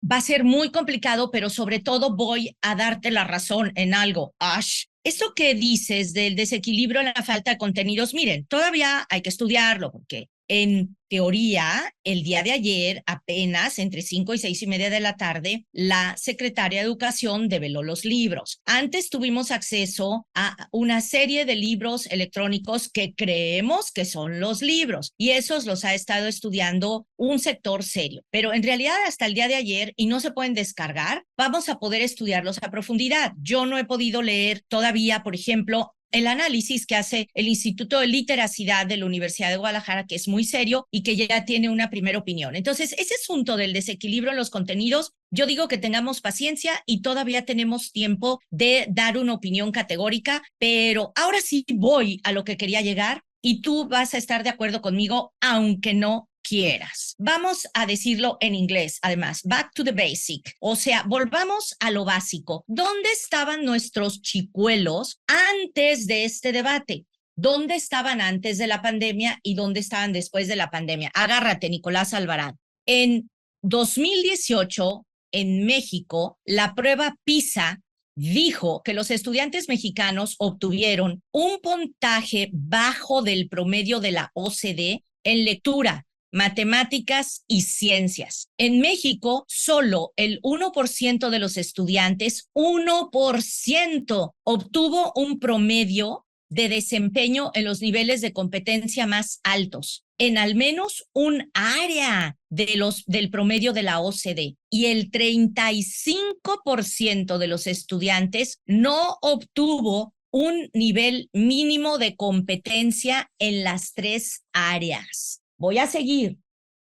Va a ser muy complicado, pero sobre todo voy a darte la razón en algo, Ash. Eso que dices del desequilibrio en la falta de contenidos, miren, todavía hay que estudiarlo, porque en teoría, el día de ayer, apenas entre 5 y 6:30 de la tarde, la secretaria de Educación develó los libros. Antes tuvimos acceso a una serie de libros electrónicos que creemos que son los libros, y esos los ha estado estudiando un sector serio. Pero en realidad, hasta el día de ayer, y no se pueden descargar, vamos a poder estudiarlos a profundidad. Yo no he podido leer todavía, por ejemplo, el análisis que hace el Instituto de Literacidad de la Universidad de Guadalajara, que es muy serio y que ya tiene una primera opinión. Entonces, ese asunto del desequilibrio en los contenidos, yo digo que tengamos paciencia y todavía tenemos tiempo de dar una opinión categórica, pero ahora sí voy a lo que quería llegar y tú vas a estar de acuerdo conmigo, aunque no quieras. Vamos a decirlo en inglés, además, back to the basic. O sea, volvamos a lo básico. ¿Dónde estaban nuestros chicuelos antes de este debate? ¿Dónde estaban antes de la pandemia y dónde estaban después de la pandemia? Agárrate, Nicolás Alvarado. En 2018, en México, la prueba PISA dijo que los estudiantes mexicanos obtuvieron un puntaje bajo del promedio de la OCDE en lectura, matemáticas y ciencias. En México, solo el 1% de los estudiantes, 1%, obtuvo un promedio de desempeño en los niveles de competencia más altos, en al menos un área del promedio de la OCDE. Y el 35% de los estudiantes no obtuvo un nivel mínimo de competencia en las 3 áreas. Voy a seguir.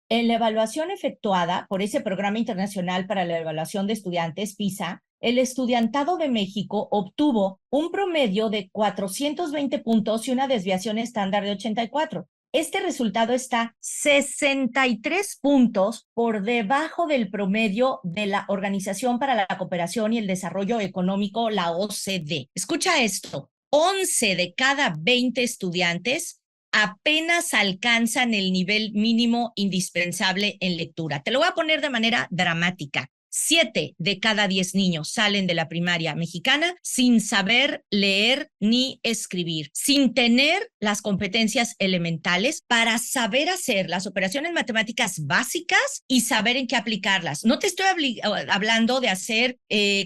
En la evaluación efectuada por ese Programa Internacional para la Evaluación de Estudiantes, PISA, el estudiantado de México obtuvo un promedio de 420 puntos y una desviación estándar de 84. Este resultado está 63 puntos por debajo del promedio de la Organización para la Cooperación y el Desarrollo Económico, la OCDE. Escucha esto, 11 de cada 20 estudiantes apenas alcanzan el nivel mínimo indispensable en lectura. Te lo voy a poner de manera dramática. 7 de cada 10 niños salen de la primaria mexicana sin saber leer ni escribir, sin tener las competencias elementales para saber hacer las operaciones matemáticas básicas y saber en qué aplicarlas. No te estoy hablando de hacer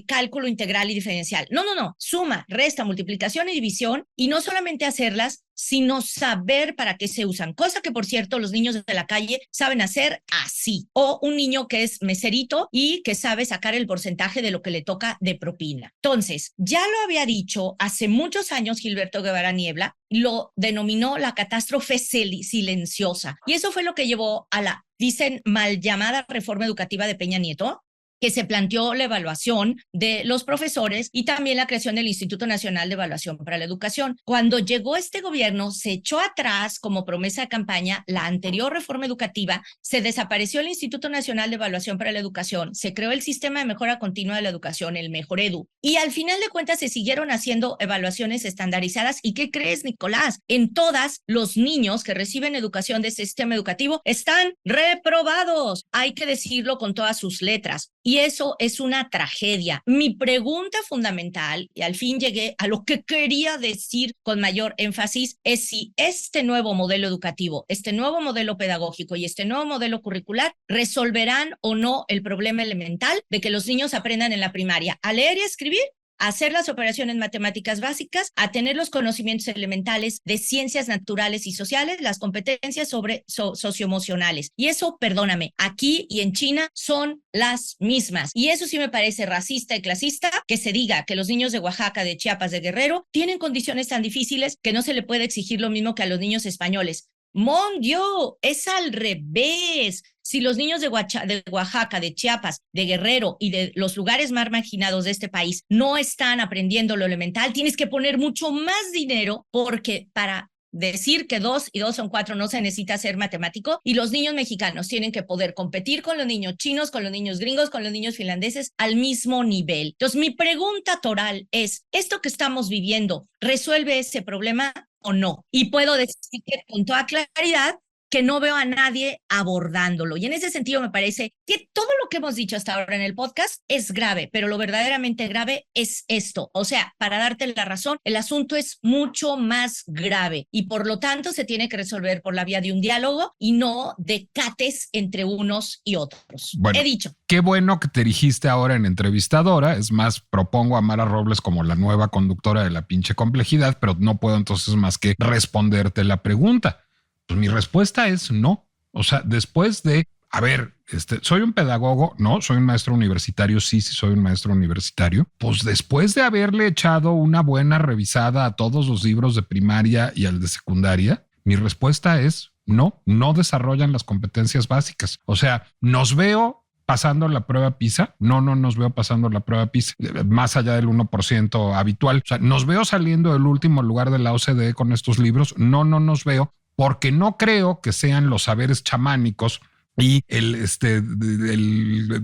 cálculo integral y diferencial. No. Suma, resta, multiplicación y división, y no solamente hacerlas, sino saber para qué se usan, cosa que, por cierto, los niños de la calle saben hacer así, o un niño que es meserito y que sabe sacar el porcentaje de lo que le toca de propina. Entonces, ya lo había dicho hace muchos años Gilberto Guevara Niebla, lo denominó la catástrofe silenciosa, y eso fue lo que llevó a la, dicen, mal llamada reforma educativa de Peña Nieto, que se planteó la evaluación de los profesores y también la creación del Instituto Nacional de Evaluación para la Educación. Cuando llegó este gobierno, se echó atrás como promesa de campaña la anterior reforma educativa, se desapareció el Instituto Nacional de Evaluación para la Educación, se creó el Sistema de Mejora Continua de la Educación, el Mejoredu, y al final de cuentas se siguieron haciendo evaluaciones estandarizadas. ¿Y qué crees, Nicolás? En todas, los niños que reciben educación de este sistema educativo están reprobados. Hay que decirlo con todas sus letras. Y eso es una tragedia. Mi pregunta fundamental, y al fin llegué a lo que quería decir con mayor énfasis, es si este nuevo modelo educativo, este nuevo modelo pedagógico y este nuevo modelo curricular resolverán o no el problema elemental de que los niños aprendan en la primaria a leer y a escribir, a hacer las operaciones matemáticas básicas, a tener los conocimientos elementales de ciencias naturales y sociales, las competencias socioemocionales. Y eso, perdóname, aquí y en China son las mismas. Y eso sí me parece racista y clasista, que se diga que los niños de Oaxaca, de Chiapas, de Guerrero, tienen condiciones tan difíciles que no se le puede exigir lo mismo que a los niños españoles. Mon Dieu, es al revés. Si los niños de Oaxaca, de Chiapas, de Guerrero y de los lugares más marginados de este país no están aprendiendo lo elemental, tienes que poner mucho más dinero, porque para decir que 2 y 2 son 4 no se necesita ser matemático, y los niños mexicanos tienen que poder competir con los niños chinos, con los niños gringos, con los niños finlandeses al mismo nivel. Entonces, mi pregunta toral es, ¿esto que estamos viviendo resuelve ese problema o no? Y puedo decir que con toda claridad que no veo a nadie abordándolo. Y en ese sentido me parece que todo lo que hemos dicho hasta ahora en el podcast es grave, pero lo verdaderamente grave es esto. O sea, para darte la razón, el asunto es mucho más grave y por lo tanto se tiene que resolver por la vía de un diálogo y no de cates entre unos y otros. Bueno, he dicho. Qué bueno que te erigiste ahora en entrevistadora. Es más, propongo a Mara Robles como la nueva conductora de La Pinche Complejidad, pero no puedo entonces más que responderte la pregunta. Pues mi respuesta es no. O sea, después de, a ver, soy un pedagogo, no, soy un maestro universitario, sí soy un maestro universitario. Pues después de haberle echado una buena revisada a todos los libros de primaria y al de secundaria, mi respuesta es no desarrollan las competencias básicas. O sea, nos veo pasando la prueba PISA. No nos veo pasando la prueba PISA, más allá del 1% habitual. O sea, nos veo saliendo del último lugar de la OCDE con estos libros. No nos veo. porque no creo que sean los saberes chamánicos y el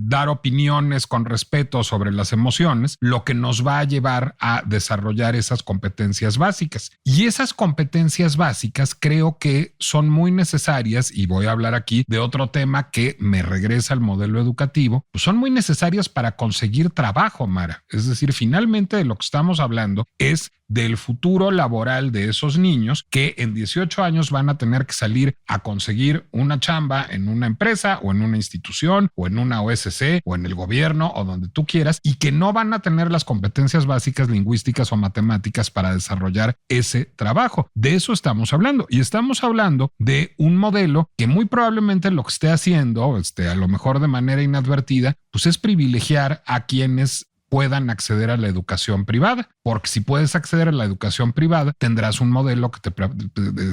dar opiniones con respeto sobre las emociones lo que nos va a llevar a desarrollar esas competencias básicas. Y esas competencias básicas creo que son muy necesarias, y voy a hablar aquí de otro tema que me regresa al modelo educativo, pues son muy necesarias para conseguir trabajo, Mara. Es decir, finalmente de lo que estamos hablando es del futuro laboral de esos niños que en 18 años van a tener que salir a conseguir una chamba en una empresa o en una institución o en una OSC o en el gobierno o donde tú quieras, y que no van a tener las competencias básicas lingüísticas o matemáticas para desarrollar ese trabajo. De eso estamos hablando, y estamos hablando de un modelo que muy probablemente lo que esté haciendo, a lo mejor de manera inadvertida, pues es privilegiar a quienes puedan acceder a la educación privada, porque si puedes acceder a la educación privada, tendrás un modelo que te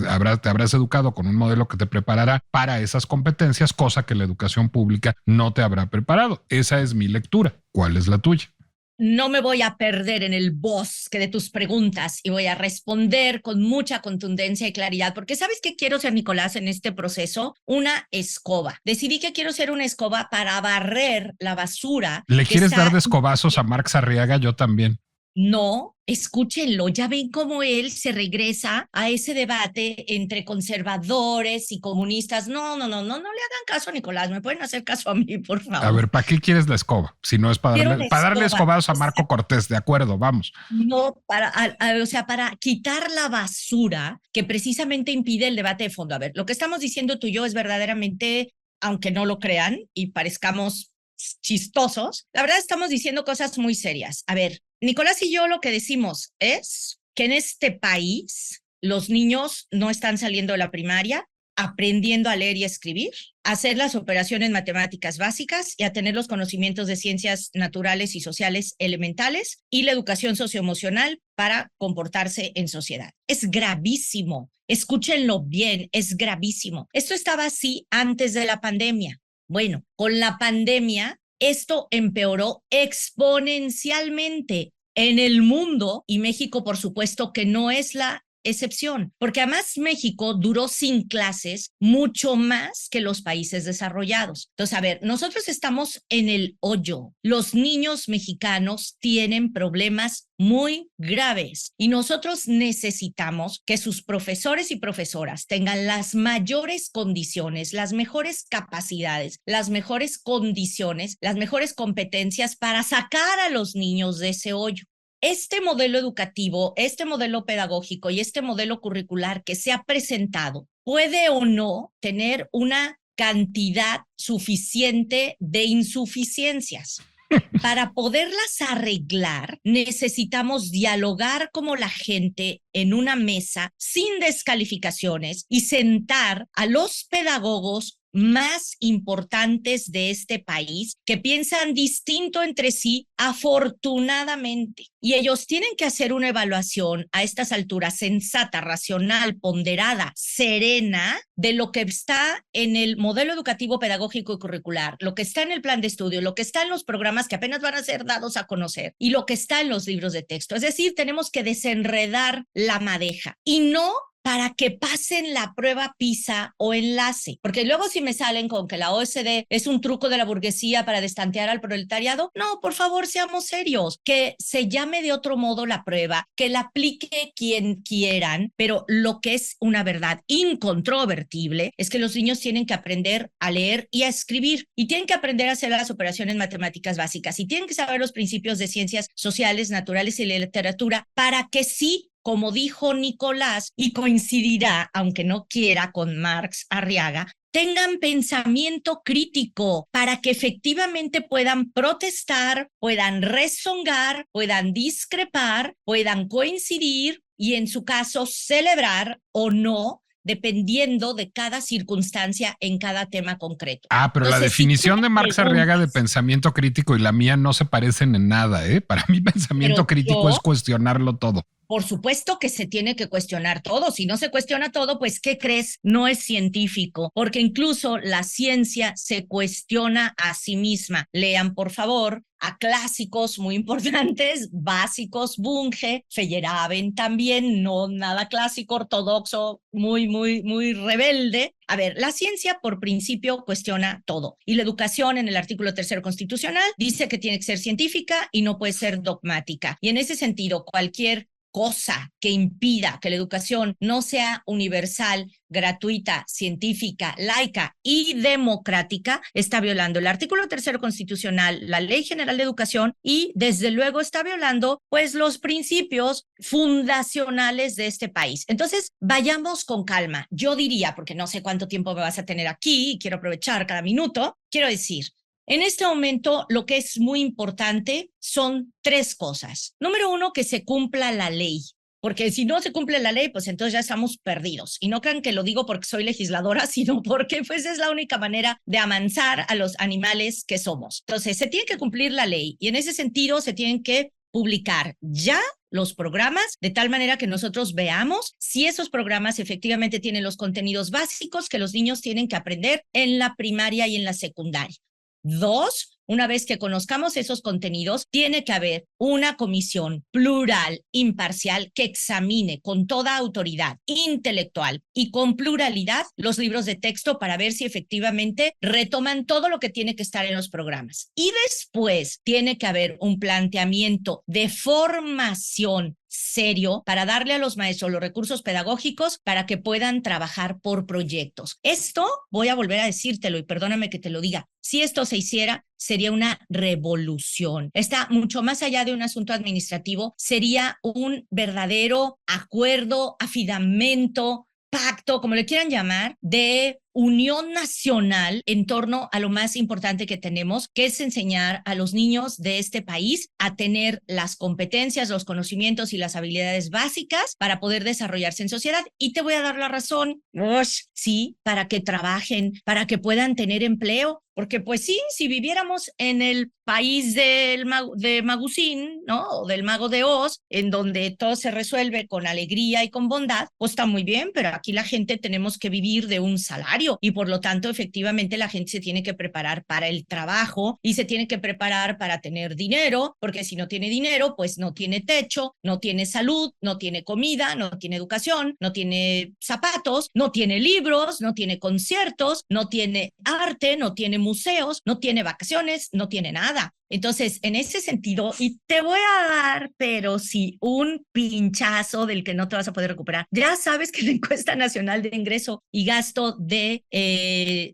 habrás educado con un modelo que te preparará para esas competencias, cosa que la educación pública no te habrá preparado. Esa es mi lectura. ¿Cuál es la tuya? No me voy a perder en el bosque de tus preguntas y voy a responder con mucha contundencia y claridad, porque ¿sabes qué quiero ser, Nicolás, en este proceso? Una escoba. Decidí que quiero ser una escoba para barrer la basura. ¿Le quieres dar de escobazos a Marx Arriaga? Yo también. No, escúchenlo, ya ven cómo él se regresa a ese debate entre conservadores y comunistas. No le hagan caso a Nicolás, me pueden hacer caso a mí, por favor. A ver, ¿para qué quieres la escoba? Si no es para darle escobazos a Marco Cortés, de acuerdo, vamos. No, para quitar la basura que precisamente impide el debate de fondo. A ver, lo que estamos diciendo tú y yo es verdaderamente, aunque no lo crean y parezcamos chistosos, la verdad estamos diciendo cosas muy serias. A ver, Nicolás y yo lo que decimos es que en este país los niños no están saliendo de la primaria aprendiendo a leer y escribir, a hacer las operaciones matemáticas básicas y a tener los conocimientos de ciencias naturales y sociales elementales y la educación socioemocional para comportarse en sociedad. Es gravísimo. Escúchenlo bien, es gravísimo. Esto estaba así antes de la pandemia. Bueno, con la pandemia, esto empeoró exponencialmente en el mundo, y México, por supuesto, que no es la excepción, porque además México duró sin clases mucho más que los países desarrollados. Entonces, a ver, nosotros estamos en el hoyo. Los niños mexicanos tienen problemas muy graves y nosotros necesitamos que sus profesores y profesoras tengan las mayores condiciones, las mejores capacidades, las mejores condiciones, las mejores competencias para sacar a los niños de ese hoyo. Este modelo educativo, este modelo pedagógico y este modelo curricular que se ha presentado puede o no tener una cantidad suficiente de insuficiencias. Para poderlas arreglar, necesitamos dialogar como la gente en una mesa sin descalificaciones y sentar a los pedagogos más importantes de este país que piensan distinto entre sí, afortunadamente. Y ellos tienen que hacer una evaluación a estas alturas sensata, racional, ponderada, serena, de lo que está en el modelo educativo, pedagógico y curricular, lo que está en el plan de estudio, lo que está en los programas que apenas van a ser dados a conocer y lo que está en los libros de texto. Es decir, tenemos que desenredar la madeja y no para que pasen la prueba PISA o enlace. Porque luego si me salen con que la OSD es un truco de la burguesía para destantear al proletariado, no, por favor, seamos serios. Que se llame de otro modo la prueba, que la aplique quien quieran, pero lo que es una verdad incontrovertible es que los niños tienen que aprender a leer y a escribir, y tienen que aprender a hacer las operaciones matemáticas básicas, y tienen que saber los principios de ciencias sociales, naturales y literatura para que sí, como dijo Nicolás, y coincidirá, aunque no quiera, con Marx Arriaga, tengan pensamiento crítico para que efectivamente puedan protestar, puedan rezongar, puedan discrepar, puedan coincidir y en su caso celebrar o no, dependiendo de cada circunstancia en cada tema concreto. Pero entonces, la definición de Marx Arriaga de pensamiento crítico y la mía no se parecen en nada, ¿eh? Para mí pensamiento crítico es cuestionarlo todo. Por supuesto que se tiene que cuestionar todo. Si no se cuestiona todo, pues, ¿qué crees? No es científico, porque incluso la ciencia se cuestiona a sí misma. Lean, por favor, a clásicos muy importantes, básicos, Bunge, Feyerabend también, no nada clásico, ortodoxo, muy rebelde. A ver, la ciencia por principio cuestiona todo y la educación en el artículo 3 constitucional dice que tiene que ser científica y no puede ser dogmática. Y en ese sentido, cualquier cosa que impida que la educación no sea universal, gratuita, científica, laica y democrática, está violando el artículo 3 constitucional, la Ley General de Educación y desde luego está violando pues los principios fundacionales de este país. Entonces, vayamos con calma. Yo diría, porque no sé cuánto tiempo me vas a tener aquí y quiero aprovechar cada minuto, quiero decir, en este momento, lo que es muy importante son 3 cosas. Número 1, que se cumpla la ley. Porque si no se cumple la ley, pues entonces ya estamos perdidos. Y no crean que lo digo porque soy legisladora, sino porque pues es la única manera de amansar a los animales que somos. Entonces, se tiene que cumplir la ley y en ese sentido se tienen que publicar ya los programas de tal manera que nosotros veamos si esos programas efectivamente tienen los contenidos básicos que los niños tienen que aprender en la primaria y en la secundaria. 2, una vez que conozcamos esos contenidos, tiene que haber una comisión plural, imparcial, que examine con toda autoridad intelectual y con pluralidad los libros de texto para ver si efectivamente retoman todo lo que tiene que estar en los programas. Y después tiene que haber un planteamiento de formación serio para darle a los maestros los recursos pedagógicos para que puedan trabajar por proyectos. Esto, voy a volver a decírtelo y perdóname que te lo diga, si esto se hiciera, sería una revolución. Está mucho más allá de un asunto administrativo, sería un verdadero acuerdo, afidamento, pacto, como le quieran llamar, de unión nacional en torno a lo más importante que tenemos, que es enseñar a los niños de este país a tener las competencias, los conocimientos y las habilidades básicas para poder desarrollarse en sociedad. Y te voy a dar la razón, sí, para que trabajen, para que puedan tener empleo, porque pues sí, si viviéramos en el país de Magusín, ¿no? O del Mago de Oz, en donde todo se resuelve con alegría y con bondad, pues está muy bien, pero aquí la gente tenemos que vivir de un salario y por lo tanto efectivamente la gente se tiene que preparar para el trabajo y se tiene que preparar para tener dinero, porque si no tiene dinero, pues no tiene techo, no tiene salud, no tiene comida, no tiene educación, no tiene zapatos, no tiene libros, no tiene conciertos, no tiene arte, no tiene museos, no tiene vacaciones, no tiene nada. Entonces, en ese sentido, y te voy a dar, pero sí, un pinchazo del que no te vas a poder recuperar. Ya sabes que la encuesta nacional de ingreso y gasto de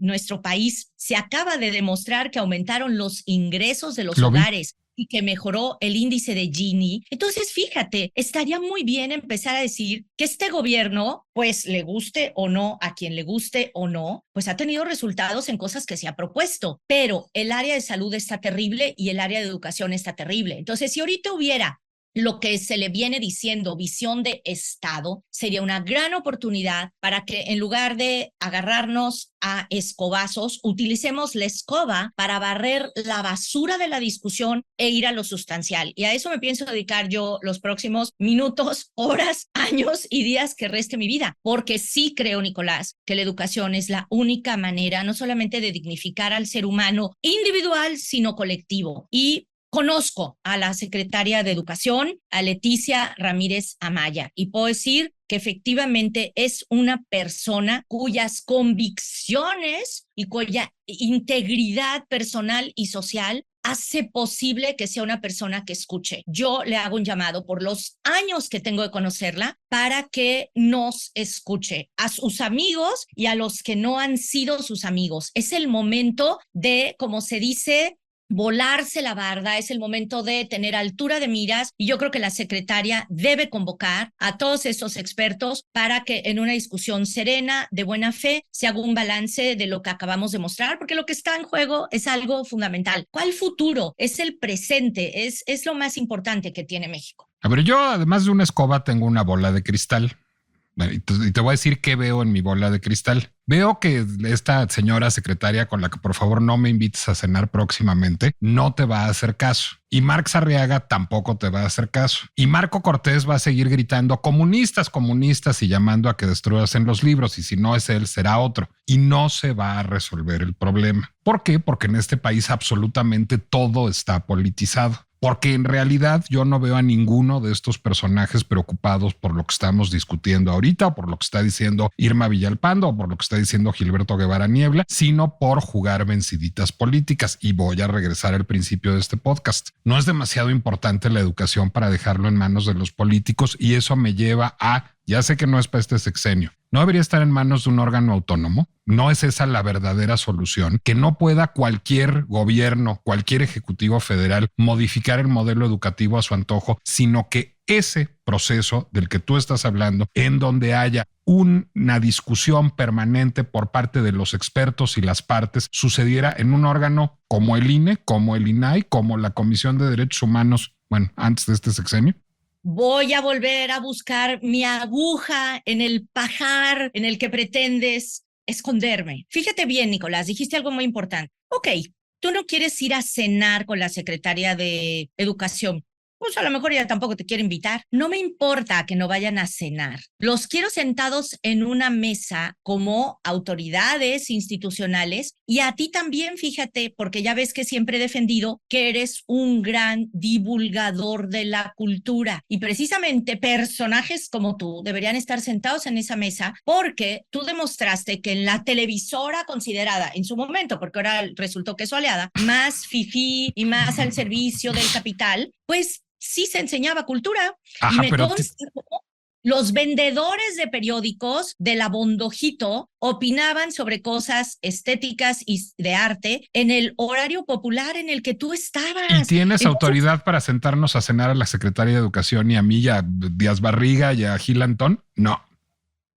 nuestro país se acaba de demostrar que aumentaron los ingresos de los hogares y que mejoró el índice de Gini. Entonces, fíjate, estaría muy bien empezar a decir que este gobierno, pues le guste o no, a quien le guste o no, pues ha tenido resultados en cosas que se ha propuesto, pero el área de salud está terrible y el área de educación está terrible. Entonces, si ahorita hubiera lo que se le viene diciendo visión de Estado, sería una gran oportunidad para que en lugar de agarrarnos a escobazos, utilicemos la escoba para barrer la basura de la discusión e ir a lo sustancial. Y a eso me pienso dedicar yo los próximos minutos, horas, años y días que reste mi vida, porque sí creo, Nicolás, que la educación es la única manera no solamente de dignificar al ser humano individual, sino colectivo. Y conozco a la secretaria de Educación, a Leticia Ramírez Amaya, y puedo decir que efectivamente es una persona cuyas convicciones y cuya integridad personal y social hace posible que sea una persona que escuche. Yo le hago un llamado por los años que tengo de conocerla para que nos escuche a sus amigos y a los que no han sido sus amigos. Es el momento de, como se dice, volarse la barda, es el momento de tener altura de miras y yo creo que la secretaria debe convocar a todos estos expertos para que en una discusión serena, de buena fe, se haga un balance de lo que acabamos de mostrar, porque lo que está en juego es algo fundamental. ¿Cuál futuro? Es el presente, es lo más importante que tiene México. A ver, yo además de una escoba tengo una bola de cristal. Bueno, y te voy a decir qué veo en mi bola de cristal. Veo que esta señora secretaria con la que por favor no me invites a cenar próximamente no te va a hacer caso. Y Marx Arriaga tampoco te va a hacer caso. Y Marco Cortés va a seguir gritando comunistas, comunistas y llamando a que destruyas en los libros. Y si no es él, será otro. Y no se va a resolver el problema. ¿Por qué? Porque en este país absolutamente todo está politizado. Porque en realidad yo no veo a ninguno de estos personajes preocupados por lo que estamos discutiendo ahorita, o por lo que está diciendo Irma Villalpando, o por lo que está diciendo Gilberto Guevara Niebla, sino por jugar venciditas políticas. Y voy a regresar al principio de este podcast. No es demasiado importante la educación para dejarlo en manos de los políticos, y eso me lleva a, ya sé que no es para este sexenio, ¿no debería estar en manos de un órgano autónomo? ¿No es esa la verdadera solución? Que no pueda cualquier gobierno, cualquier ejecutivo federal modificar el modelo educativo a su antojo, sino que ese proceso del que tú estás hablando, en donde haya una discusión permanente por parte de los expertos y las partes, sucediera en un órgano como el INE, como el INAI, como la Comisión de Derechos Humanos, bueno, antes de este sexenio. Voy a volver a buscar mi aguja en el pajar en el que pretendes esconderme. Fíjate bien, Nicolás, dijiste algo muy importante. Ok, tú no quieres ir a cenar con la secretaria de Educación. Pues a lo mejor ella tampoco te quiere invitar. No me importa que no vayan a cenar. Los quiero sentados en una mesa como autoridades institucionales, y a ti también, fíjate, porque ya ves que siempre he defendido que eres un gran divulgador de la cultura, y precisamente personajes como tú deberían estar sentados en esa mesa, porque tú demostraste que en la televisora considerada en su momento, porque ahora resultó que es su aliada, más fifí y más al servicio del capital, pues sí se enseñaba cultura. Ajá, y me pero consta cómo los vendedores de periódicos de la Bondojito opinaban sobre cosas estéticas y de arte en el horario popular en el que tú estabas. ¿Y tienes autoridad para sentarnos a cenar a la secretaria de Educación y a mí y a Díaz Barriga y a Gil Antón? No.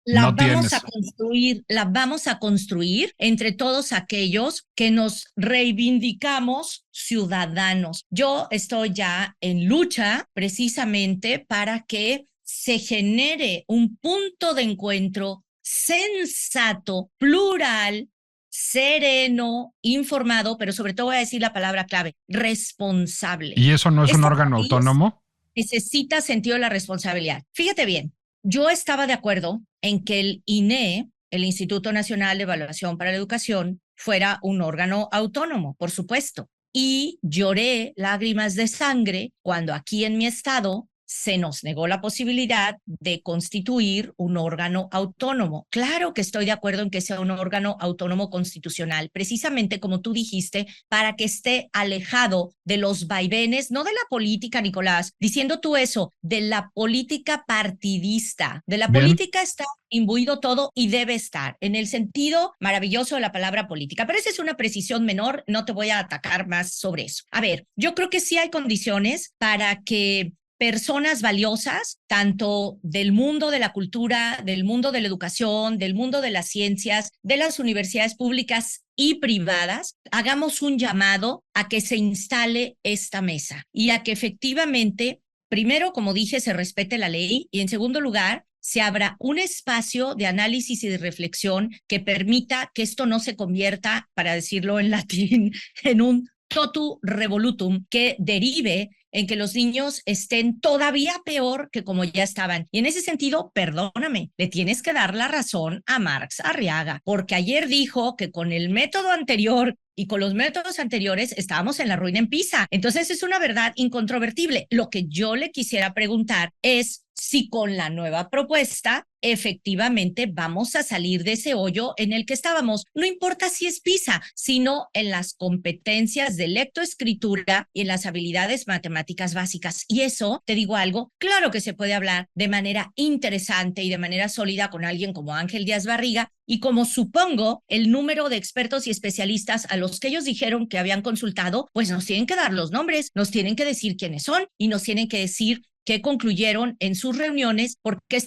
La vamos a construir entre todos aquellos que nos reivindicamos ciudadanos. Yo estoy ya en lucha precisamente para que se genere un punto de encuentro sensato, plural, sereno, informado, pero sobre todo voy a decir la palabra clave, responsable. ¿Y eso no es un órgano autónomo? Necesita sentido de la responsabilidad. Fíjate bien. Yo estaba de acuerdo en que el INE, el Instituto Nacional de Evaluación para la Educación, fuera un órgano autónomo, por supuesto. Y lloré lágrimas de sangre cuando aquí en mi estado se nos negó la posibilidad de constituir un órgano autónomo. Claro que estoy de acuerdo en que sea un órgano autónomo constitucional, precisamente como tú dijiste, para que esté alejado de los vaivenes, no de la política, Nicolás, diciendo tú eso, de la política partidista. De la política está imbuido todo y debe estar en el sentido maravilloso de la palabra política. Pero esa es una precisión menor, no te voy a atacar más sobre eso. A ver, yo creo que sí hay condiciones para que personas valiosas, tanto del mundo de la cultura, del mundo de la educación, del mundo de las ciencias, de las universidades públicas y privadas, hagamos un llamado a que se instale esta mesa y a que efectivamente, primero, como dije, se respete la ley, y en segundo lugar, se abra un espacio de análisis y de reflexión que permita que esto no se convierta, para decirlo en latín, en un totu revolutum que derive en que los niños estén todavía peor que como ya estaban. Y en ese sentido, perdóname, le tienes que dar la razón a Marx Arriaga, porque ayer dijo que con el método anterior y con los métodos anteriores estábamos en la ruina en Pisa. Entonces es una verdad incontrovertible. Lo que yo le quisiera preguntar es si con la nueva propuesta efectivamente vamos a salir de ese hoyo en el que estábamos. No importa si es PISA, sino en las competencias de lectoescritura y en las habilidades matemáticas básicas. Y eso, te digo algo, claro que se puede hablar de manera interesante y de manera sólida con alguien como Ángel Díaz Barriga, y como supongo el número de expertos y especialistas a los que ellos dijeron que habían consultado, pues nos tienen que dar los nombres, nos tienen que decir quiénes son y nos tienen que decir qué concluyeron en sus reuniones, porque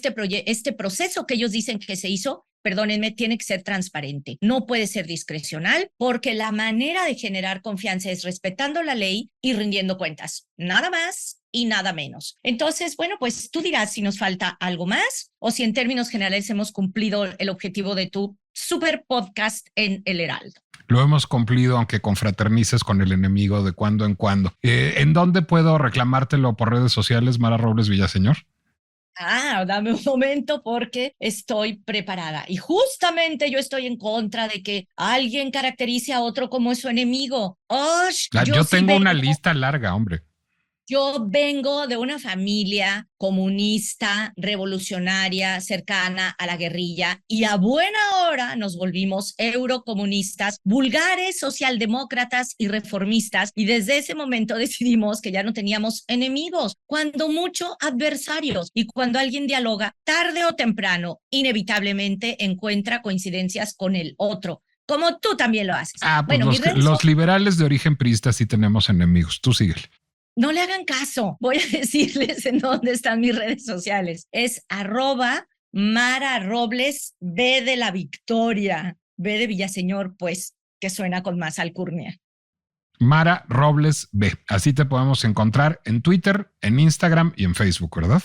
este proceso que ellos dicen que se hizo perdónenme, tiene que ser transparente. No puede ser discrecional porque la manera de generar confianza es respetando la ley y rindiendo cuentas. Nada más y nada menos. Entonces, bueno, pues tú dirás si nos falta algo más o si en términos generales hemos cumplido el objetivo de tu super podcast en El Heraldo. Lo hemos cumplido, aunque confraternices con el enemigo de cuando en cuando. ¿En dónde puedo reclamártelo por redes sociales, Mara Robles Villaseñor? Dame un momento porque estoy preparada. Y justamente yo estoy en contra de que alguien caracterice a otro como su enemigo. Yo tengo una lista larga, hombre. Yo vengo de una familia comunista, revolucionaria, cercana a la guerrilla, y a buena hora nos volvimos eurocomunistas, vulgares, socialdemócratas y reformistas, y desde ese momento decidimos que ya no teníamos enemigos, cuando mucho adversarios, y cuando alguien dialoga, tarde o temprano, inevitablemente encuentra coincidencias con el otro, como tú también lo haces. Pues los liberales de origen priista sí tenemos enemigos, tú síguele. No le hagan caso. Voy a decirles en dónde están mis redes sociales. Es @Mara Robles B de la Victoria. B de Villaseñor, pues, que suena con más alcurnia. Mara Robles B. Así te podemos encontrar en Twitter, en Instagram y en Facebook, ¿verdad?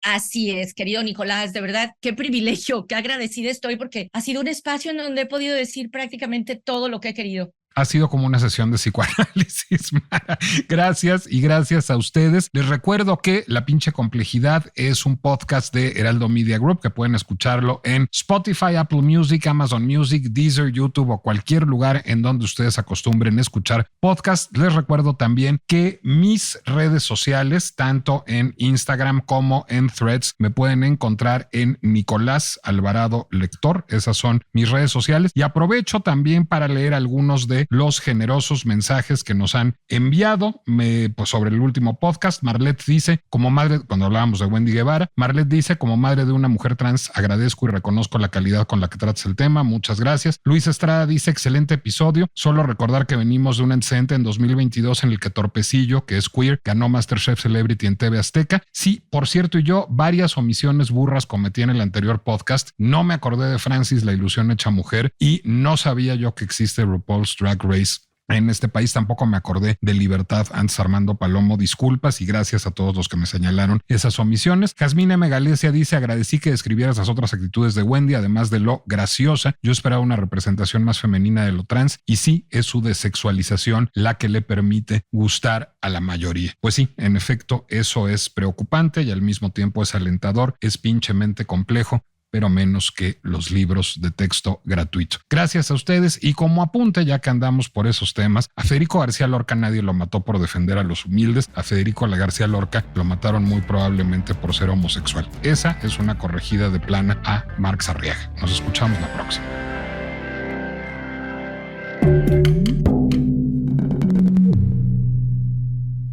Así es, querido Nicolás, de verdad, qué privilegio, qué agradecida estoy porque ha sido un espacio en donde he podido decir prácticamente todo lo que he querido. Ha sido como una sesión de psicoanálisis, Mara. Gracias y gracias a ustedes. Les recuerdo que La Pinche Complejidad es un podcast de Heraldo Media Group que pueden escucharlo en Spotify, Apple Music, Amazon Music, Deezer, YouTube o cualquier lugar en donde ustedes acostumbren a escuchar podcasts. Les recuerdo también que mis redes sociales, tanto en Instagram como en Threads, me pueden encontrar en Nicolás Alvarado Lector. Esas son mis redes sociales. Y aprovecho también para leer algunos de los generosos mensajes que nos han enviado pues sobre el último podcast. Marlet dice, como madre, cuando hablábamos de Wendy Guevara, Marlet dice, como madre de una mujer trans, agradezco y reconozco la calidad con la que tratas el tema. Muchas gracias. Luis Estrada dice, excelente episodio. Solo recordar que venimos de un antecedente en 2022 en el que Torpecillo, que es queer, ganó MasterChef Celebrity en TV Azteca. Sí, por cierto, y yo varias omisiones burras cometí en el anterior podcast. No me acordé de Francis, la ilusión hecha mujer, y no sabía yo que existe RuPaul's Drag Race en este país. Tampoco me acordé de Libertad antes Armando Palomo. Disculpas y gracias a todos los que me señalaron esas omisiones. Jazmín M. Galicia dice, agradecí que describieras las otras actitudes de Wendy, además de lo graciosa. Yo esperaba una representación más femenina de lo trans y sí, es su desexualización la que le permite gustar a la mayoría. Pues sí, en efecto, eso es preocupante y al mismo tiempo es alentador, es pinchemente complejo, pero menos que los libros de texto gratuito. Gracias a ustedes y como apunte, ya que andamos por esos temas, a Federico García Lorca nadie lo mató por defender a los humildes. A Federico García Lorca lo mataron muy probablemente por ser homosexual. Esa es una corregida de plana a Marx Arriaga. Nos escuchamos la próxima.